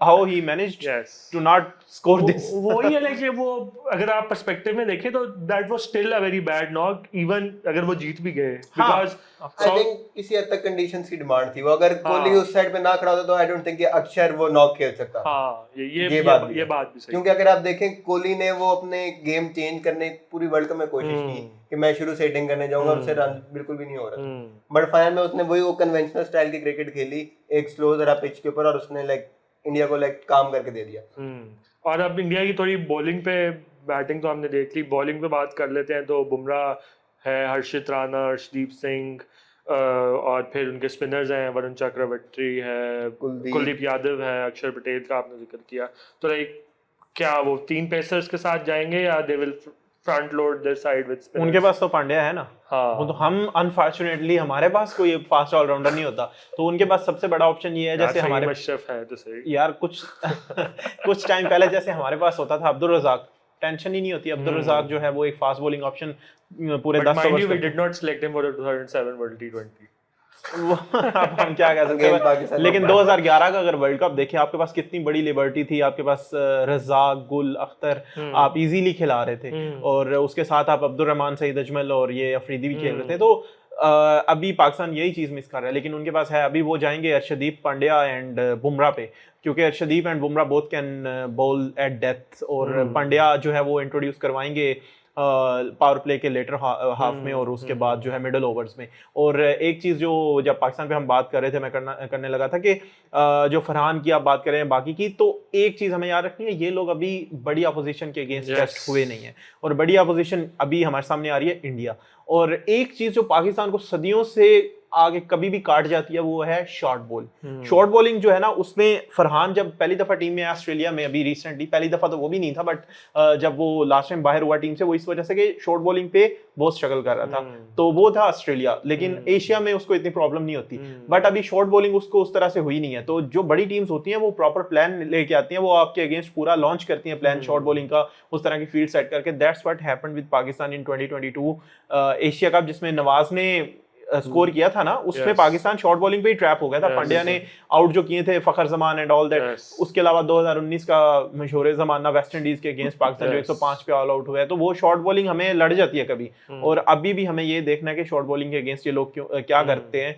how he managed to not score this. वो ही है, लेकिन वो अगर आप पर्सपेक्टिव में देखें तो that was still a very bad knock even अगर वो जीत भी गए, बिकॉज़ आई थिंक किसी हद तक कंडीशंस की डिमांड थी. वो अगर कोहली उस साइड पे ना खड़ा होता तो आई डोंट थिंक कि अक्षर वो नॉक खेल सकता. हाँ, ये बात भी सही, क्योंकि अगर आप देखें कोहली ने वो अपने गेम चेंज करने पूरी वर्ल्ड कप में कोशिश की कि मैं शुरू से हिटिंग करने जाऊंगा, उससे रन बिल्कुल भी नहीं हो रहा, बट फाइनल में उसने वही वो कन्वेंशनल स्टाइल की क्रिकेट खेली एक स्लो जरा पिच के ऊपर, और उसने लाइक इंडिया को लाइक काम करके दे दिया. और अब इंडिया की थोड़ी बॉलिंग पे, बैटिंग तो हमने देख ली, बॉलिंग पे बात कर लेते हैं. तो बुमराह है, हर्षित राणा, अर्शदीप सिंह, और फिर उनके स्पिनर्स हैं वरुण चक्रवर्ती है, कुलदीप यादव है, अक्षर पटेल का आपने जिक्र किया. तो लाइक क्या वो 3 पेसर्स के साथ जाएंगे या they will front load their side with spinners? उनके पास तो पांड्या है ना. हाँ, वो तो हम अनफॉर्चुनेटली हमारे पास कोई फास्ट ऑलराउंडर नहीं होता, तो उनके पास सबसे बड़ा ऑप्शन ये है, जैसे हमारे मशरफ है तो सही यार कुछ टाइम पहले जैसे हमारे पास होता था अब्दुल रज़ाक, टेंशन ही नहीं होती. अब्दुल रज़ाक जो है वो एक फास्ट बॉलिंग ऑप्शन पूरे 10 overs we did not select him for 2007 world T20. अब हम क्या कह सकते हैं, लेकिन 2011 का अगर वर्ल्ड कप देखें, आपके पास कितनी बड़ी लिबर्टी थी, आपके पास रज़ाक, गुल, अख्तर आप इजीली खिला रहे थे, और उसके साथ आप अब्दुल रहमान, सईद अजमल और ये अफरीदी भी खेल रहे थे. तो अभी पाकिस्तान यही चीज मिस कर रहा है, लेकिन उनके पास है. अभी वो जाएंगे अर्शदीप पांड्या एंड बुमराह पे, क्योंकि Arshdeep and Bumrah both can ball eight depth, और पांड्या जो है वो इंट्रोड्यूस करवाएंगे पावर प्ले के लेटर हाफ में और उसके बाद जो है मिडल ओवर्स में. और एक चीज़ जो जब पाकिस्तान पे हम बात कर रहे थे, मैं करने लगा था कि जो फरहान की आप बात कर रहे हैं बाकी की, तो एक चीज़ हमें याद रखनी है, ये लोग अभी बड़ी अपोजिशन के अगेंस्ट टेस्ट हुए नहीं है, और बड़ी अपोजिशन अभी हमारे सामने आ रही है इंडिया. और एक चीज़ जो पाकिस्तान को सदियों से आगे कभी भी काट जाती है वो है शॉर्ट बॉल. शॉर्ट बॉलिंग जो है ना, उसमें फरहान जब पहली दफा टीम में आया ऑस्ट्रेलिया में, अभी रिसेंटली, पहली दफा तो वो भी नहीं था, बट जब वो लास्ट टाइम बाहर हुआ टीम से, वो इस वजह से कि शॉर्ट बॉलिंग पे बहुत स्ट्रगल कर रहा था, तो वो था ऑस्ट्रेलिया. लेकिन एशिया में उसको इतनी प्रॉब्लम नहीं होती, बट अभी शॉर्ट बॉलिंग उसको उस तरह से हुई नहीं है. तो जो बड़ी टीम्स होती हैं वो प्रॉपर प्लान लेके आती हैं, वो आपके अगेंस्ट पूरा लॉन्च करती हैं प्लान शॉर्ट बॉलिंग का, उस तरह की फील्ड सेट करके. That's what happened with Pakistan in 2022 Asia cup, जिसमें नवाज ने स्कोर किया था ना, उसमें पाकिस्तान शॉर्ट बॉलिंग पे ही ट्रैप हो गया था. पांड्या ने आउट जो किए थे, फखर जमान एंड ऑल दैट. उसके अलावा 2019 का मशहूर जमाना वेस्ट इंडीज के अगेंस्ट पाकिस्तान जो 105 पे ऑल आउट हुआ है, तो वो शॉर्ट बॉलिंग हमें लड़ जाती है कभी. और अभी भी हमें ये देखना है कि शॉर्ट बॉलिंग के अगेंस्ट ये लोग क्या करते हैं.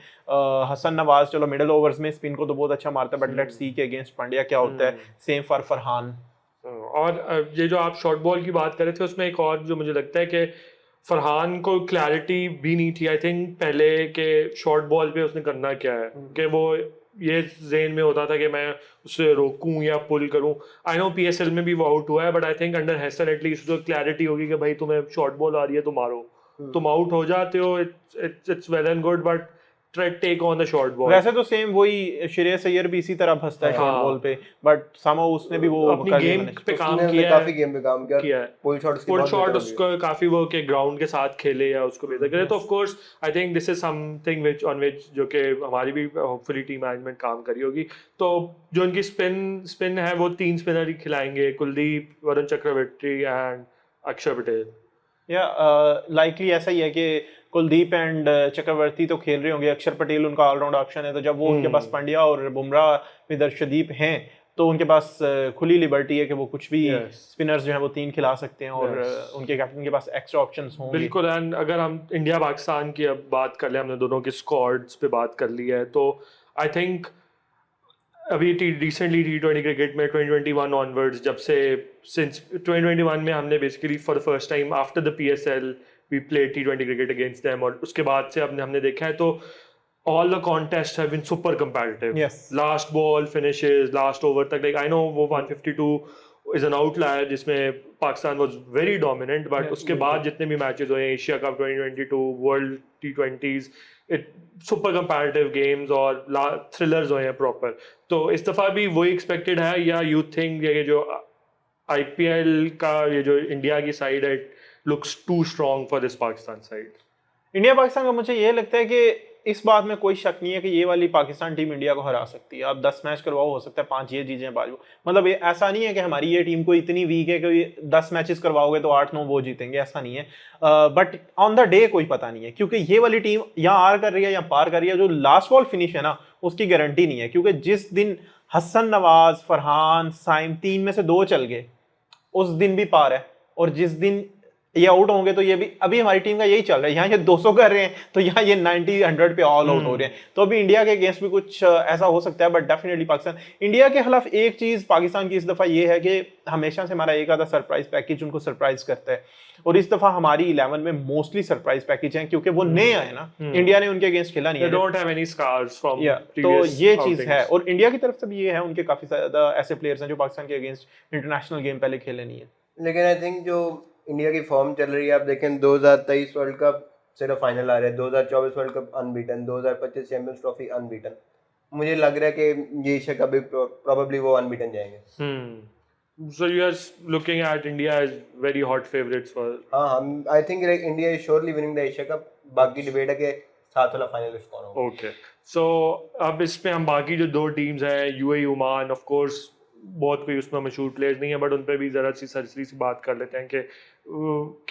हसन नवाज चलो मिडिल ओवर्स में स्पिन को तो बहुत अच्छा मारता है, बट लेट्स सी के अगेंस्ट पांड्या क्या होता है. Same for Farhan. और ये जो आप शॉर्ट बॉल की बात कर रहे थे, उसमें एक और जो मुझे लगता है कि फरहान को क्लैरिटी भी नहीं थी आई थिंक पहले के शॉर्ट बॉल पे उसने करना क्या है, कि वो ये ज़हन में होता था कि मैं उसे रोकूं या पुल करूं. आई नो PSL में भी वो आउट हुआ है, but I think under Hesson at least तो क्लैरिटी होगी कि भाई तुम्हें शॉर्ट बॉल आ रही है तो मारो. तुम आउट हो जाते हो, it's well and good, but take on the short ball. वैसे तो सेम वही श्रेयस अय्यर भी इसी तरह फंसता है शॉर्ट बॉल पे, बट समहाउ उसने भी वो अपनी गेम पे काम किया, काफी गेम पे काम किया है. पुल शॉट उसको काफी वो के ग्राउंड के साथ खेले या उसको बेहतर करे. तो of course I think this is something which on which जो कि हमारी भी होपफुली टीम मैनेजमेंट काम करी होगी. तो जो उनकी स्पिन है वो 3 स्पिनर ही खिलाएंगे, कुलदीप, वरुण चक्रवर्ती एंड अक्षर पटेल. या लाइकली ऐसा ही है कि कुलदीप एंड चक्रवर्ती तो खेल रहे होंगे, अक्षर पटेल उनका ऑलराउंड ऑप्शन है, तो जब वो उनके पास पंड्या और बुमराह विद अर्शदीप हैं तो उनके पास खुली लिबर्टी है कि वो कुछ भी स्पिनर्स जो हैं वो 3 खिला सकते हैं और उनके कैप्टन के पास एक्स्ट्रा ऑप्शंस होंगे। बिल्कुल। एंड अगर हम इंडिया पाकिस्तान की अब बात कर ले, हमने दोनों के स्क्वाड्स पे बात कर ली है, तो आई थिंक अभी रिसेंटली T20 क्रिकेट में 2021 ऑनवर्ड्स, जब से सिंस 2021 में हमने basically for the first time after the PSL we played T20 cricket against them, और उसके बाद से हमने देखा है तो all the contests have been super competitive. Yes. Last ball finishes, last over तक, like I know वो 152 is an outlier जिसमें Pakistan was very dominant, but उसके बाद जितने भी मैचेस हुए, Asia cup 2022, world T20s, super competitive games और thrillers हुए हैं proper, तो इस दफा भी वही expected है, या you think ये जो IPL का ये जो इंडिया की साइड है looks too strong for this Pakistan side? India Pakistan का मुझे ये लगता है कि इस बात में कोई शक नहीं है कि ये वाली पाकिस्तान टीम इंडिया को हरा सकती है। आप 10 मैच करवाओ, हो सकता है 5 ये जीतें 5 वो, मतलब ये ऐसा नहीं है कि हमारी ये टीम को इतनी वीक है कि 10 मैचेस करवाओगे तो 8-9 वो जीतेंगे, ऐसा नहीं है। बट ऑन द डे कोई पता नहीं है, क्योंकि ये वाली टीम या आर कर रही है या पार कर रही है, जो लास्ट बॉल फिनिश है ना उसकी गारंटी नहीं है, क्योंकि जिस दिन हसन नवाज, फरहान, साइम 3 में से 2 चल गए उस दिन भी पार है, और जिस दिन ये आउट होंगे तो ये भी, अभी हमारी टीम का यही चल रहा है, यहाँ ये 200 कर रहे हैं तो यहाँ ये 90-100 पे ऑल आउट हो रहे हैं, तो अभी इंडिया के अगेंस्ट भी कुछ ऐसा हो सकता है। बट डेफिनेटली पाकिस्तान, इंडिया के खिलाफ एक चीज पाकिस्तान की इस दफा ये है कि हमेशा से हमारा एक आधा सरप्राइज पैकेज उनको सरप्राइज करता है, और इस दफा हमारी 11 में मोस्टली सरप्राइज पैकेज हैं, क्योंकि वो नए आए ना, इंडिया ने उनके अगेंस्ट खेला नहीं है, don't have any scars from तो ये चीज है। और इंडिया की तरफ से भी ये है, उनके काफी ज्यादा ऐसे प्लेयर्स हैं जो पाकिस्तान के अगेंस्ट इंटरनेशनल गेम पहले खेले नहीं है। लेकिन आई थिंक जो इंडिया की फॉर्म चल रही है, आप देखें 2023 वर्ल्ड कप सिर्फ फाइनल आ रहे हैं, 2024 world cup unbeaten, 2025 champions trophy unbeaten, मुझे लग रहा है कि ये एशिया कप भी प्रोबेबली वो अनबीटन जाएंगे। So you are looking at India as very hot favorites for? हाँ हम आई think India is surely winning the Asia cup, बाकी डिबेट है कि साथ वाला फाइनलिस्ट कौन होगा। Okay, so अब इसमें हम बाकी जो 2 टीम्स हैं, UAE ओमान, ऑफ कोर्स बहुत कोई उसमें मशहूर प्लेयर्स नहीं है, बट उन पर भी जरा सी सरसरी सी बात कर लेते हैं कि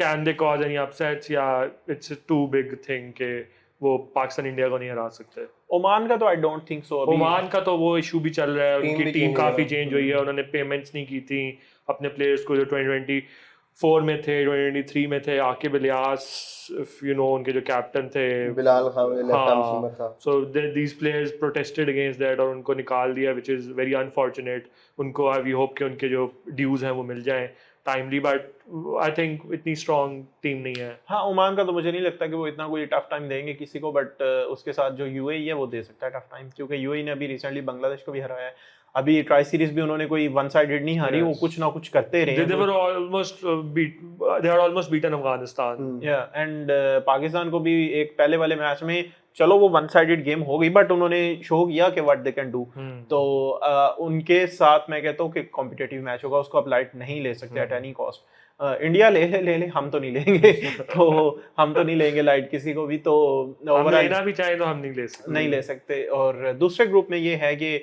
can they cause any upsets, या इट्स टू बिग थिंग कि वो पाकिस्तान इंडिया को नहीं हरा सकते। ओमान का तो आई डोंट थिंक सो। ओमान का तो वो इशू भी चल रहा है, उनकी टीम काफी चेंज हुई है, उन्होंने पेमेंट्स नहीं की थी अपने प्लेयर्स को जो 2024 में थे, 2023 में थे, आकिब इलियास, यू नो उनके जो कैप्टन थे, बिलाल खान था, so these players protested against that और उनको निकाल दिया, व्हिच इज वेरी अनफॉर्चुनेट। उनको वी होप कि उनके जो ड्यूज हैं वो मिल जाएं टाइमली, बट आई थिंक इतनी स्ट्रॉन्ग टीम नहीं है। हाँ, ओमान का तो मुझे नहीं लगता कि वो इतना कोई टफ टाइम देंगे किसी को, बट उसके साथ जो यूएई है वो दे सकता है टफ टाइम, क्योंकि यूएई ने अभी रिसेंटली बांग्लादेश को भी हराया है, अभी ट्राई सीरीज भी उन्होंने कोई वन साइडेड नहीं हारी, वो कुछ ना कुछ करते रहे। They were almost beaten Afghanistan. And Pakistan को भी एक पहले वाले मैच में, चलो वो वन साइडेड गेम हो गई, बट उन्होंने शो किया कि व्हाट दे कैन डू, तो उनके साथ मैं कहता हूँ कि कॉम्पिटिटिव मैच होगा, उसको आप लाइट नहीं ले सकते एट एनी कॉस्ट। इंडिया ले हम तो नहीं लेंगे तो हम तो नहीं लेंगे लाइट किसी को भी, तो हम लेना भी चाहे तो हम नहीं ले सकते। और दूसरे ग्रुप में ये है कि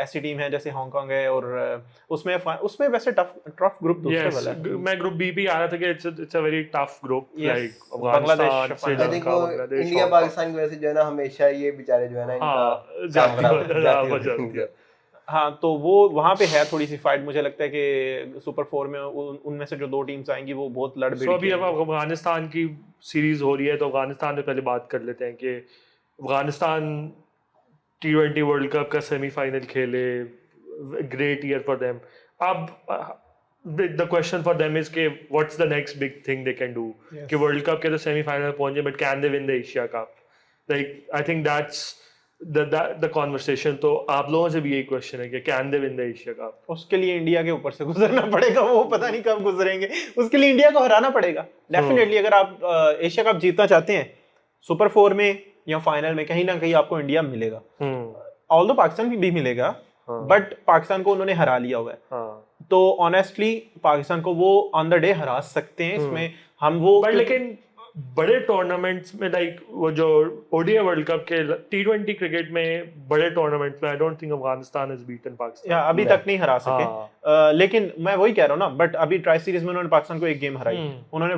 ऐसी टीम है जैसे हांगकांग है, और उसमें वैसे टफ ग्रुप दूसरे वाला है। मैं ग्रुप बी भी आ रहा था कि it's a very tough group, like Bangladesh, Sri Lanka, India Pakistan की वजह से जो है ना हमेशा ये बेचारे जो है ना इनका हाँ, तो वो वहाँ पे है थोड़ी सी फाइट। मुझे लगता है कि सुपर 4 में उनमें से जो 2 टीम्स आएंगी वो बहुत लड़ भिड़। अभी अब अफगानिस्तान की सीरीज हो रही है, तो अफगानिस्तान में पहले बात कर लेते हैं कि अफगानिस्तान T20 वर्ल्ड कप का सेमीफाइनल खेले, ग्रेट ईयर फॉर देम। अब the question for them is के what's the next big thing they can do, कि वर्ल्ड कप के तो सेमीफाइनल पहुंचे, but can they win the Asia cup? Like I think that's the conversation। तो आप लोगों से भी यही क्वेश्चन है कि can they win the Asia cup? उसके लिए इंडिया के ऊपर से गुजरना पड़ेगा, वो पता नहीं कब गुजरेंगे, उसके लिए इंडिया को हराना पड़ेगा डेफिनेटली। अगर आप एशिया कप जीतना चाहते हैं, सुपर 4 में या फाइनल में कहीं ना कहीं आपको इंडिया मिलेगा, ऑल्दो पाकिस्तान भी मिलेगा, बट पाकिस्तान को उन्होंने हरा लिया हुआ है, तो ऑनेस्टली पाकिस्तान को वो ऑन द डे हरा सकते हैं। इसमें हम वो, लेकिन बड़े टूर्नामेंट्स में लाइक वो जो ओडीआई वर्ल्ड कप के T20 क्रिकेट में बड़े टूर्नामेंट्स में आई don't think Afghanistan has beaten या पाकिस्तान। अभी तक नहीं हरा सके। हाँ। लेकिन मैं वही कह रहा हूँ ना, बट अभी ट्राई सीरीज में उन्होंने पाकिस्तान को एक गेम हराई। उन्होंने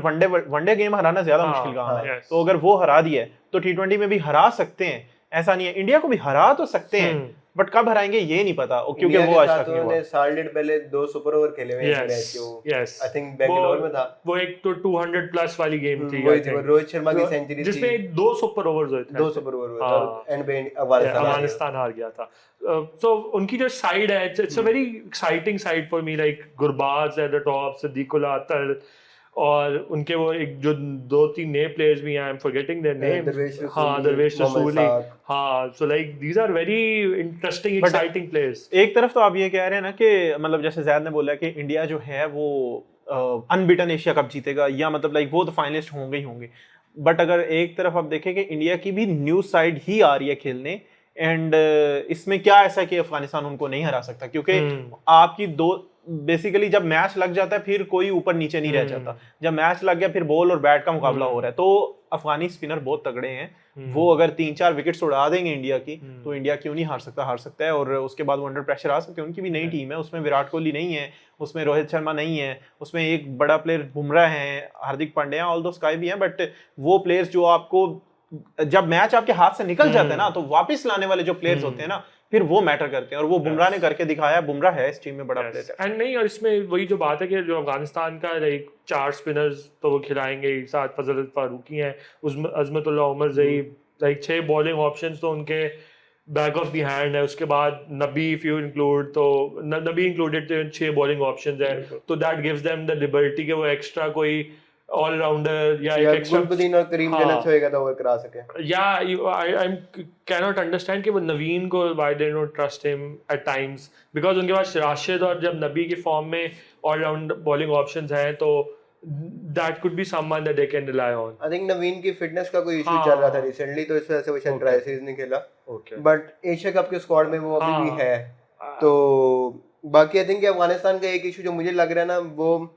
वनडे गेम हराना ज्यादा हाँ, मुश्किल काम है, yes. तो अगर वो हरा दिया है तो T20 में भी हरा सकते हैं। ऐसा नहीं है, इंडिया को भी हरा तो सकते हैं, बट कब हराएंगे ये नहीं पता, क्योंकि इंडिया वो के आज साथ तक नहीं हुआ। उन्होंने साल डेढ़ पहले 2 सुपर ओवर खेले हुए हैं मैच के, यस आई थिंक बेंगलोर में था। वो एक तो 200 प्लस वाली गेम थी, वही थी, वो रोहित शर्मा की सेंचुरी थी जिसमें 2 सुपर ओवर्स हुए थे। 2 सुपर ओवर हुए थे और एंड पे अफगानिस्तान हार गया था। So उनकी जो साइड है, it's a very exciting side for me, like Gurbaz at the top, Sediqullah Atal, और उनके वो एक जो 2-3 नए प्लेयर्स भी हैं, I am forgetting their names. Darwesh Rasuli, हाँ, so like these are very interesting exciting players. एक तरफ तो आप ये कह रहे हैं ना कि मतलब जैसे जैद ने बोला कि इंडिया जो है वो अनबीटन एशिया कप जीतेगा, या मतलब लाइक वो तो फाइनलिस्ट होंगे ही होंगे। बट अगर एक तरफ आप देखें कि इंडिया की भी न्यू साइड ही आ रही है खेलने, एंड इसमें क्या ऐसा कि अफगानिस्तान उनको नहीं हरा सकता, क्योंकि आपकी दो बेसिकली जब मैच लग जाता है फिर कोई ऊपर नीचे नहीं रह जाता। जब मैच लग गया फिर बॉल और बैट का मुकाबला हो रहा है, तो अफगानी स्पिनर बहुत तगड़े हैं। वो अगर 3-4 विकेट्स उड़ा देंगे इंडिया की, तो इंडिया क्यों नहीं हार सकता है। और उसके बाद वो अंडर प्रेशर आ सकते हैं। उनकी भी नई टीम है, उसमें विराट कोहली नहीं है, उसमें रोहित शर्मा नहीं है, उसमें एक बड़ा प्लेयर बुमराह है, हार्दिक पांड्या, ऑल दो स्काई भी हैं, बट वो प्लेयर्स जो आपको जब मैच आपके हाथ से निकल जाता है ना, तो वापस लाने वाले जो प्लेयर्स होते हैं ना, फिर वो मैटर करते हैं, और वो बुमराह ने करके दिखाया। बुमराह है इस टीम में बड़ा प्लेयर एंड नहीं, और इसमें वही जो बात है कि जो अफगानिस्तान का लाइक 4 स्पिनर्स तो वो खिलाएंगे ही, साथ फजल फारूकी हैं, Azmatullah Omarzai, like 6 bowling options तो उनके बैक ऑफ द हैंड है। उसके बाद नबी इफ यू इंक्लूड, तो नबी इंक्लूडेड, तो 6 बॉलिंग ऑप्शंस हैं, तो that gives them the liberty कि वो एक्स्ट्रा कोई ऑलराउंडर या एक एक्स्ट्रा गुरबदीन और करीम जन्नत होएगा तो ओवर करा सके। या आई कैनॉट अंडरस्टैंड कि वो नवीन को why they don't trust him at times, because उनके पास राशिद और जब नबी की फॉर्म में ऑलराउंड बॉलिंग ऑप्शंस हैं, तो that could be someone that they can rely on. I think Naveen की फिटनेस का कोई इशू चल रहा था रिसेंटली, तो इस वजह से वो शायद ट्राई सीरीज नहीं खेला। बट एशिया कप के स्क्वाड में वो अभी भी है। तो बाकी आई थिंक अफगानिस्तान का एक इशू जो मुझे लग रहा है ना, वो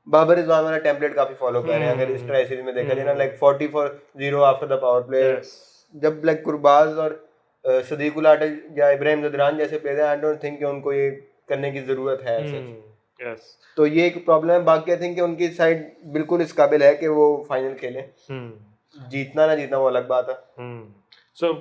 बाबर रिजवान वाला टेम्पलेट काफी फॉलो कर रहे हैं। अगर इस ट्राई सीरीज में देखा जाए ना, like 40 for 0 after the power play, जब लाइक कुरबाज और सदीकुल अटल या इब्राहिम जदरान जैसे प्लेयर हैं, आई डोंट थिंक कि उनको ये करने की जरूरत है ऐसे। तो ये एक प्रॉब्लम है। बाकी आई थिंक कि उनकी साइड बिल्कुल इस काबिल है कि वो फाइनल खेलें। जीतना ना जीतना वो अलग बात है। सो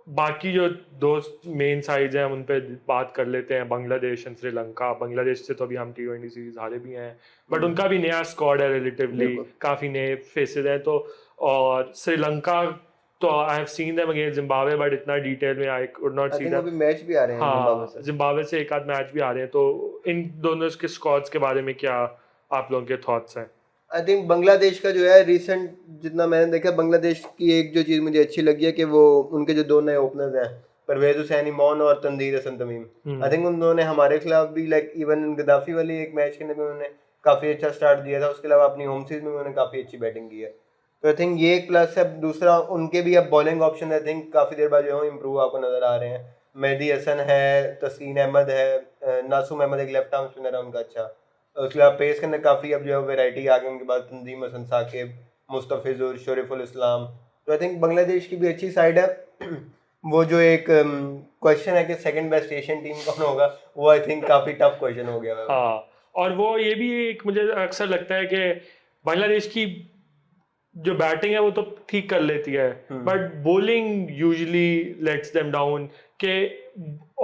बाकी जो 2 मेन साइड्स हैं हम उन पे बात कर लेते हैं, बांग्लादेश एंड श्रीलंका। बांग्लादेश से तो अभी हम T20 सीरीज हारे भी हैं, बट उनका भी नया स्क्वाड है, रिलेटिवली काफी नए फेसेस हैं। तो और श्रीलंका तो I have seen them against Zimbabwe, but इतना डिटेल में I could not see that. अभी मैच भी आ रहे हैं जिम्बाब्वे से। जिम्बाब्वे से एक आध मैच भी आ रहे हैं। तो इन दोनों के स्क्वाड्स के बारे में क्या आप लोगों के थॉट्स हैं? आई थिंक बांग्लादेश का जो है रिसेंट जितना मैंने देखा, बांग्लादेश की एक जो चीज़ मुझे अच्छी लगी है कि वो उनके जो 2 नए ओपनर्स हैं, परवेज हुसैन इमॉन और तनवीर हसन तमीम, आई थिंक उन दोनों ने हमारे खिलाफ भी लाइक इवन गद्दाफी वाली एक मैच के अंदर भी उन्होंने काफ़ी अच्छा स्टार्ट दिया था। उसके अलावा अपनी होम सीरीज में उन्होंने काफ़ी अच्छी बैटिंग की है। तो आई थिंक ये एक प्लस है। दूसरा, उनके भी अब बॉलिंग ऑप्शन आई थिंक काफ़ी देर बाद जो है इम्प्रूव आपको नज़र आ रहे हैं। मेहदी हसन है, तस्कीन अहमद है, नासुम अहमद एक लेफ्ट आर्म स्पिनर है उनका अच्छा। उसके बाद पेस के अंदर काफ़ी अब जो है वैरायटी आ गई। उनके बाद तंजीम हसन साकिब, मुस्तफिजुर, शरीफुल इस्लाम। तो आई थिंक बांग्लादेश की भी अच्छी साइड है। वो जो एक क्वेश्चन है कि सेकंड बेस्ट एशियन टीम कौन होगा, वो आई थिंक काफ़ी टफ क्वेश्चन हो गया है। हाँ, और वो ये भी एक मुझे अक्सर लगता है कि बांग्लादेश की जो बैटिंग है वो तो ठीक कर लेती है, but bowling usually let's them down. के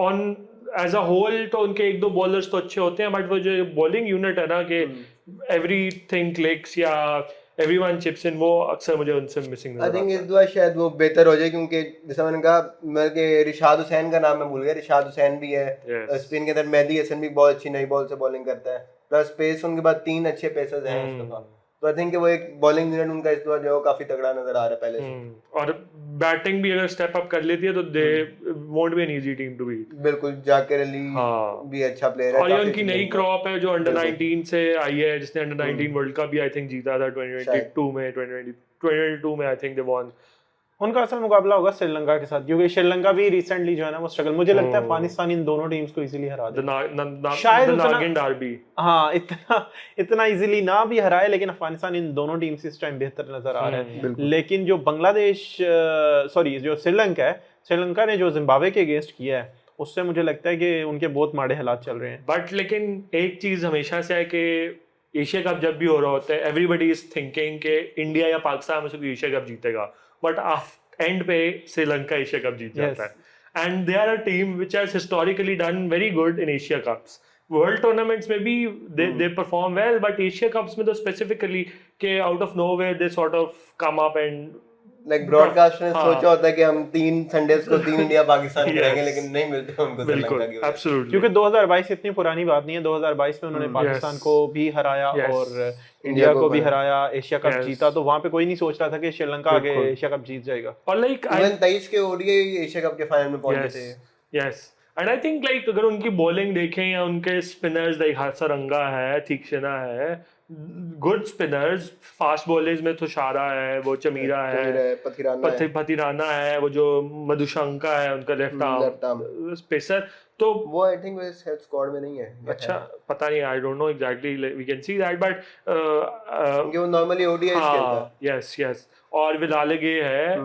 ऑन एज अ होल तो उनके 1-2 बॉलर्स तो अच्छे होते हैं, बट वो जो बॉलिंग यूनिट है ना, कि एवरीथिंग क्लिक्स या एवरीवन चिप्स इन, वो अक्सर मुझे उनसे मिसिंग नजर आता है। आई थिंक इस बार शायद वो बेहतर हो जाए, क्योंकि जैसा मैंने कहा, मैं के रिशाद हुसैन का नाम मैं भूल गया, रिशाद हुसैन भी है स्पिन के अंदर। मेहदी हसन भी बहुत अच्छी नई बॉल से बॉलिंग करता है, प्लस पेस उनके बाद 3 अच्छे पेसर्स हैं इस दफा। तो आई थिंक वो एक बॉलिंग यूनिट उनका इस बार जो काफी तगड़ा नजर आ रहा है पहले से। और बैटिंग भी अगर स्टेप अप कर लेती है तो they won't be an easy team to beat. बिल्कुल, जाकिर अली भी अच्छा प्लेयर है। और ये उनकी नई क्रॉप है जो अंडर 19 से आई है, जिसने अंडर 19 वर्ल्ड कप भी आई थिंक जीता था 2022 में। 2022 में आई थिंक दे वॉन। उनका असल मुकाबला होगा श्रीलंका के साथ, क्योंकि श्रीलंका भी रिसेंटली जो है ना वो स्ट्रगल, मुझे लगता है अफगानिस्तान इन दोनों टीम्स को इजीली हरा द देगी शायद उतना, नागिन डार्बी। हाँ इतना इजीली ना भी हराए, लेकिन अफगानिस्तान इन दोनों टीम से इस टाइम बेहतर नजर आ रहा है। बिल्कुल। लेकिन जो बांग्लादेश सॉरी जो श्रीलंका है, श्रीलंका ने जो जिम्बाब्वे के अगेंस्ट किया है उससे मुझे लगता है कि उनके बहुत माड़े हालात चल रहे हैं। बट लेकिन एक चीज हमेशा से है कि एशिया कप जब भी हो रहा होता है एवरीबडी इज थिंकिंग कि इंडिया या पाकिस्तान में से कोई एशिया कप जीतेगा, बट एंड पे श्रीलंका एशिया कप जीत जाता है। And they are a team which has historically done very good in Asia Cups. World tournaments में भी they perform well, but Asia Cups में तो स्पेसिफिकली के out of nowhere they sort of come up and like broadcast ने हाँ। सोचा होता है कि हम 3 संडेज को 3 इंडिया पाकिस्तान Yes. करेंगे, लेकिन नहीं मिलते उनको बिल्कुल श्रीलंका की वजह से। एब्सोल्युटली, क्योंकि 2022 इतनी पुरानी बात नहीं है, 2022 में उन्होंने पाकिस्तान yes. को भी हराया Yes. और इंडिया को भी हराया, एशिया कप Yes. जीता, तो वहां पे कोई नहीं सोच रहा था कि श्रीलंका आगे बिल्कुल। एशिया कप जीत जाएगा। और लाइक इवन 23 के ओडीआई एशिया कप के फाइनल में पहुंचे थे। Yes and I think like अगर उनकी बॉलिंग देखें या उनके स्पिनर्स लाइक हासरंगा है, तीक्ष्णा है, गुड स्पिनर्स, फास्ट बॉलर्स में तुषारा है, वो चमीरा है, पथिराना है, वो जो मधुशंका है उनका लेफ्ट आर्म स्पेसर, तो वो आई थिंक वो स्क्वाड में नहीं है। अच्छा पता नहीं, I don't know exactly, we can see that, but क्योंकि वो नॉर्मली ओडीआई खेलता है। यस और विलालगे है,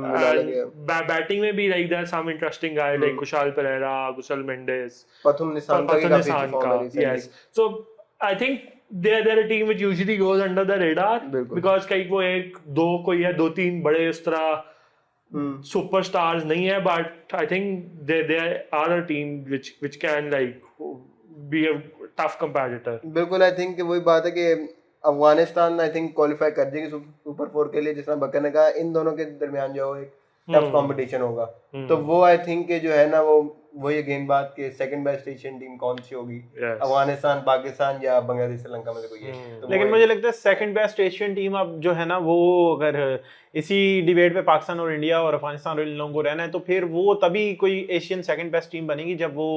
बैटिंग में भी like there some interesting guy like Kusal Perera, Kusal Mendis, Pathum Nissanka, yes. So I think they're a team which usually goes under the radar because कहीं वो एक दो कोई है, 2-3 बड़े इस तरह सुपरस्टार्स नहीं है, but I think they are a team which can like be a tough competitor। बिल्कुल, आई थिंक वही बात है कि अफगानिस्तान आई थिंक क्वालिफाई कर जाएगी सुपर 4 के लिए, जिस तरह बकर ने कहा, इन दोनों के दरमियान जो एक टफ कंपटीशन होगा, तो वो आई थिंक जो है ना वो वही गेम बात के सेकंड बेस्ट एशियन टीम कौन सी होगी, अफगानिस्तान, पाकिस्तान या बांग्लादेश, श्रीलंका में से कोई है। तो लेकिन मुझे लगता है सेकंड बेस्ट एशियन टीम अब जो है ना वो अगर इसी डिबेट पे पाकिस्तान और इंडिया और अफगानिस्तान और इन लोगों को रहना है, तो फिर वो तभी कोई एशियन सेकंड बेस्ट टीम बनेगी जब वो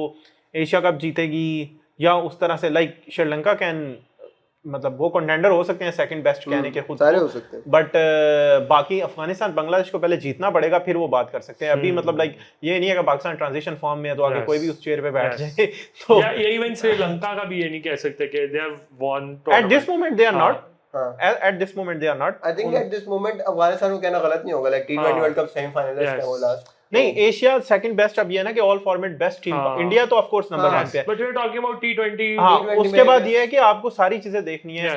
एशिया कप जीतेगी, या उस तरह से लाइक श्रीलंका कैन, मतलब वो कंटेंडर हो सकते हैं सेकंड बेस्ट कहने के खुद सारे हो सकते हैं, बट बाकी अफगानिस्तान बांग्लादेश को पहले जीतना पड़ेगा, फिर वो बात कर सकते हैं। अभी मतलब लाइक ये नहीं है कि पाकिस्तान ट्रांजिशन फॉर्म में है तो आगे कोई भी उस चेयर पे बैठ जाए, तो ये इवन श्रीलंका का भी ये नहीं कह सकते कि they have won at this moment they are not, at this moment they are not. I think at this moment Afghanistan को कहना गलत नहीं होगा, like T20 world cup semifinalist है वो लास्ट। नहीं, एशिया सेकंड बेस्ट अब ये है ना कि all format best team, India तो ऑफ कोर्स नंबर 1 पे है, but we are talking about टी20। हाँ, उसके बाद ये है कि आपको सारी चीजें देखनी है।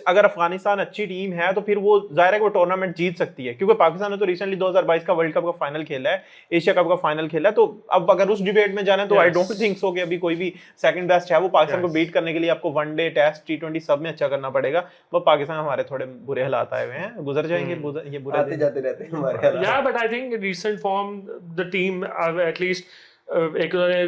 अगर अफगानिस्तान अच्छी टीम है तो फिर वो जाहिर है कि वो टूर्नामेंट जीत सकती है, क्योंकि पाकिस्तान ने तो रिसेंटली 2022 का वर्ल्ड कप का फाइनल खेला है, एशिया कप का फाइनल खेला है, तो अब अगर उस डिबेट में जाना है तो आई डोंट थिंक सो कि अभी कोई भी सेकंड बेस्ट है। वो पाकिस्तान को बीट करने के लिए आपको वनडे, टेस्ट, टी20 सब में अच्छा करना पड़ेगा। वो पाकिस्तान हमारे थोड़े बुरे हालात आए हुए हैं, गुजर जाएंगे ये बुरे आते जाते रहते हैं हमारे हालात। या but I think recent form the team at least एक उन्होंने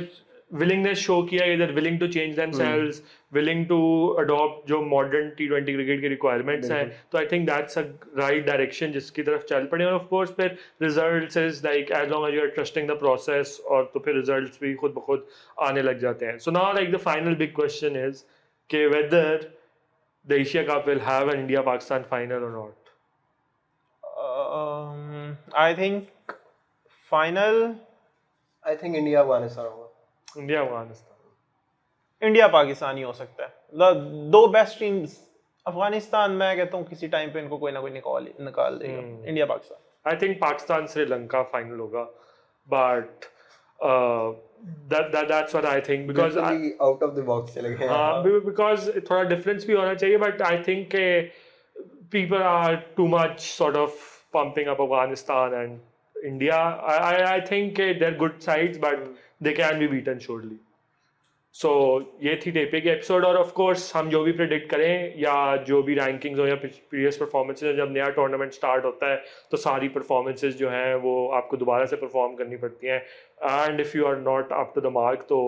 विलिंगनेस शो किया, इधर willing to change themselves, willing to adopt जो मॉडर्न टी20 क्रिकेट की रिक्वायरमेंट्स हैं, तो I think that's a right direction जिसकी तरफ चल पड़े। और ऑफ कोर्स फिर results is like as long as you are trusting the process, और तो फिर रिजल्ट्स भी खुद ब खुद आने लग जाते हैं। So now like the final big question is कि whether the Asia cup will have an India Pakistan final और not. I think final, I think India Afghanistan होगा। इंडिया अफगानिस्तान, इंडिया पाकिस्तान ही हो सकता है, दो बेस्ट टीम्स। अफगानिस्तान मैं कहता हूँ किसी टाइम पे इनको कोई ना कोई निकाल देगा। India Pakistan, I think Pakistan Sri Lanka final होगा, but that's what I think, because out of the box चले गए। हाँ, because थोड़ा डिफरेंस भी होना चाहिए, but I think people are too much sort of pumping up Afghanistan and India. I think they're good sides, but they can be beaten surely. So ये थी टेपे की एपिसोड, और ऑफ कोर्स हम जो भी प्रेडिक्ट करें या जो भी रैंकिंग्स हो या प्रीवियस परफॉर्मेंसेज, जब नया टूर्नामेंट स्टार्ट होता है तो सारी परफॉर्मेंसेज जो हैं वो आपको दोबारा से परफॉर्म करनी पड़ती हैं, and if you are not up to the mark तो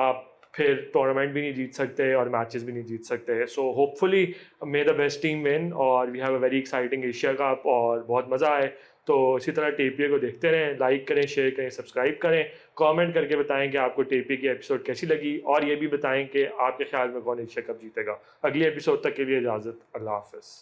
आप फिर टूर्नामेंट भी नहीं जीत सकते और मैचेस भी नहीं जीत सकते। So hopefully may the best team win और we have a very exciting Asia cup और बहुत मज़ा आए। तो इसी तरह टेपीए को देखते रहें, लाइक करें, शेयर करें, सब्सक्राइब करें, कमेंट करके बताएं कि आपको टेपीए की एपिसोड कैसी लगी, और ये भी बताएं कि आपके ख्याल में कौन एशिया कप जीतेगा। अगली एपिसोड तक के लिए इजाज़त, अल्लाह हाफ़िज़।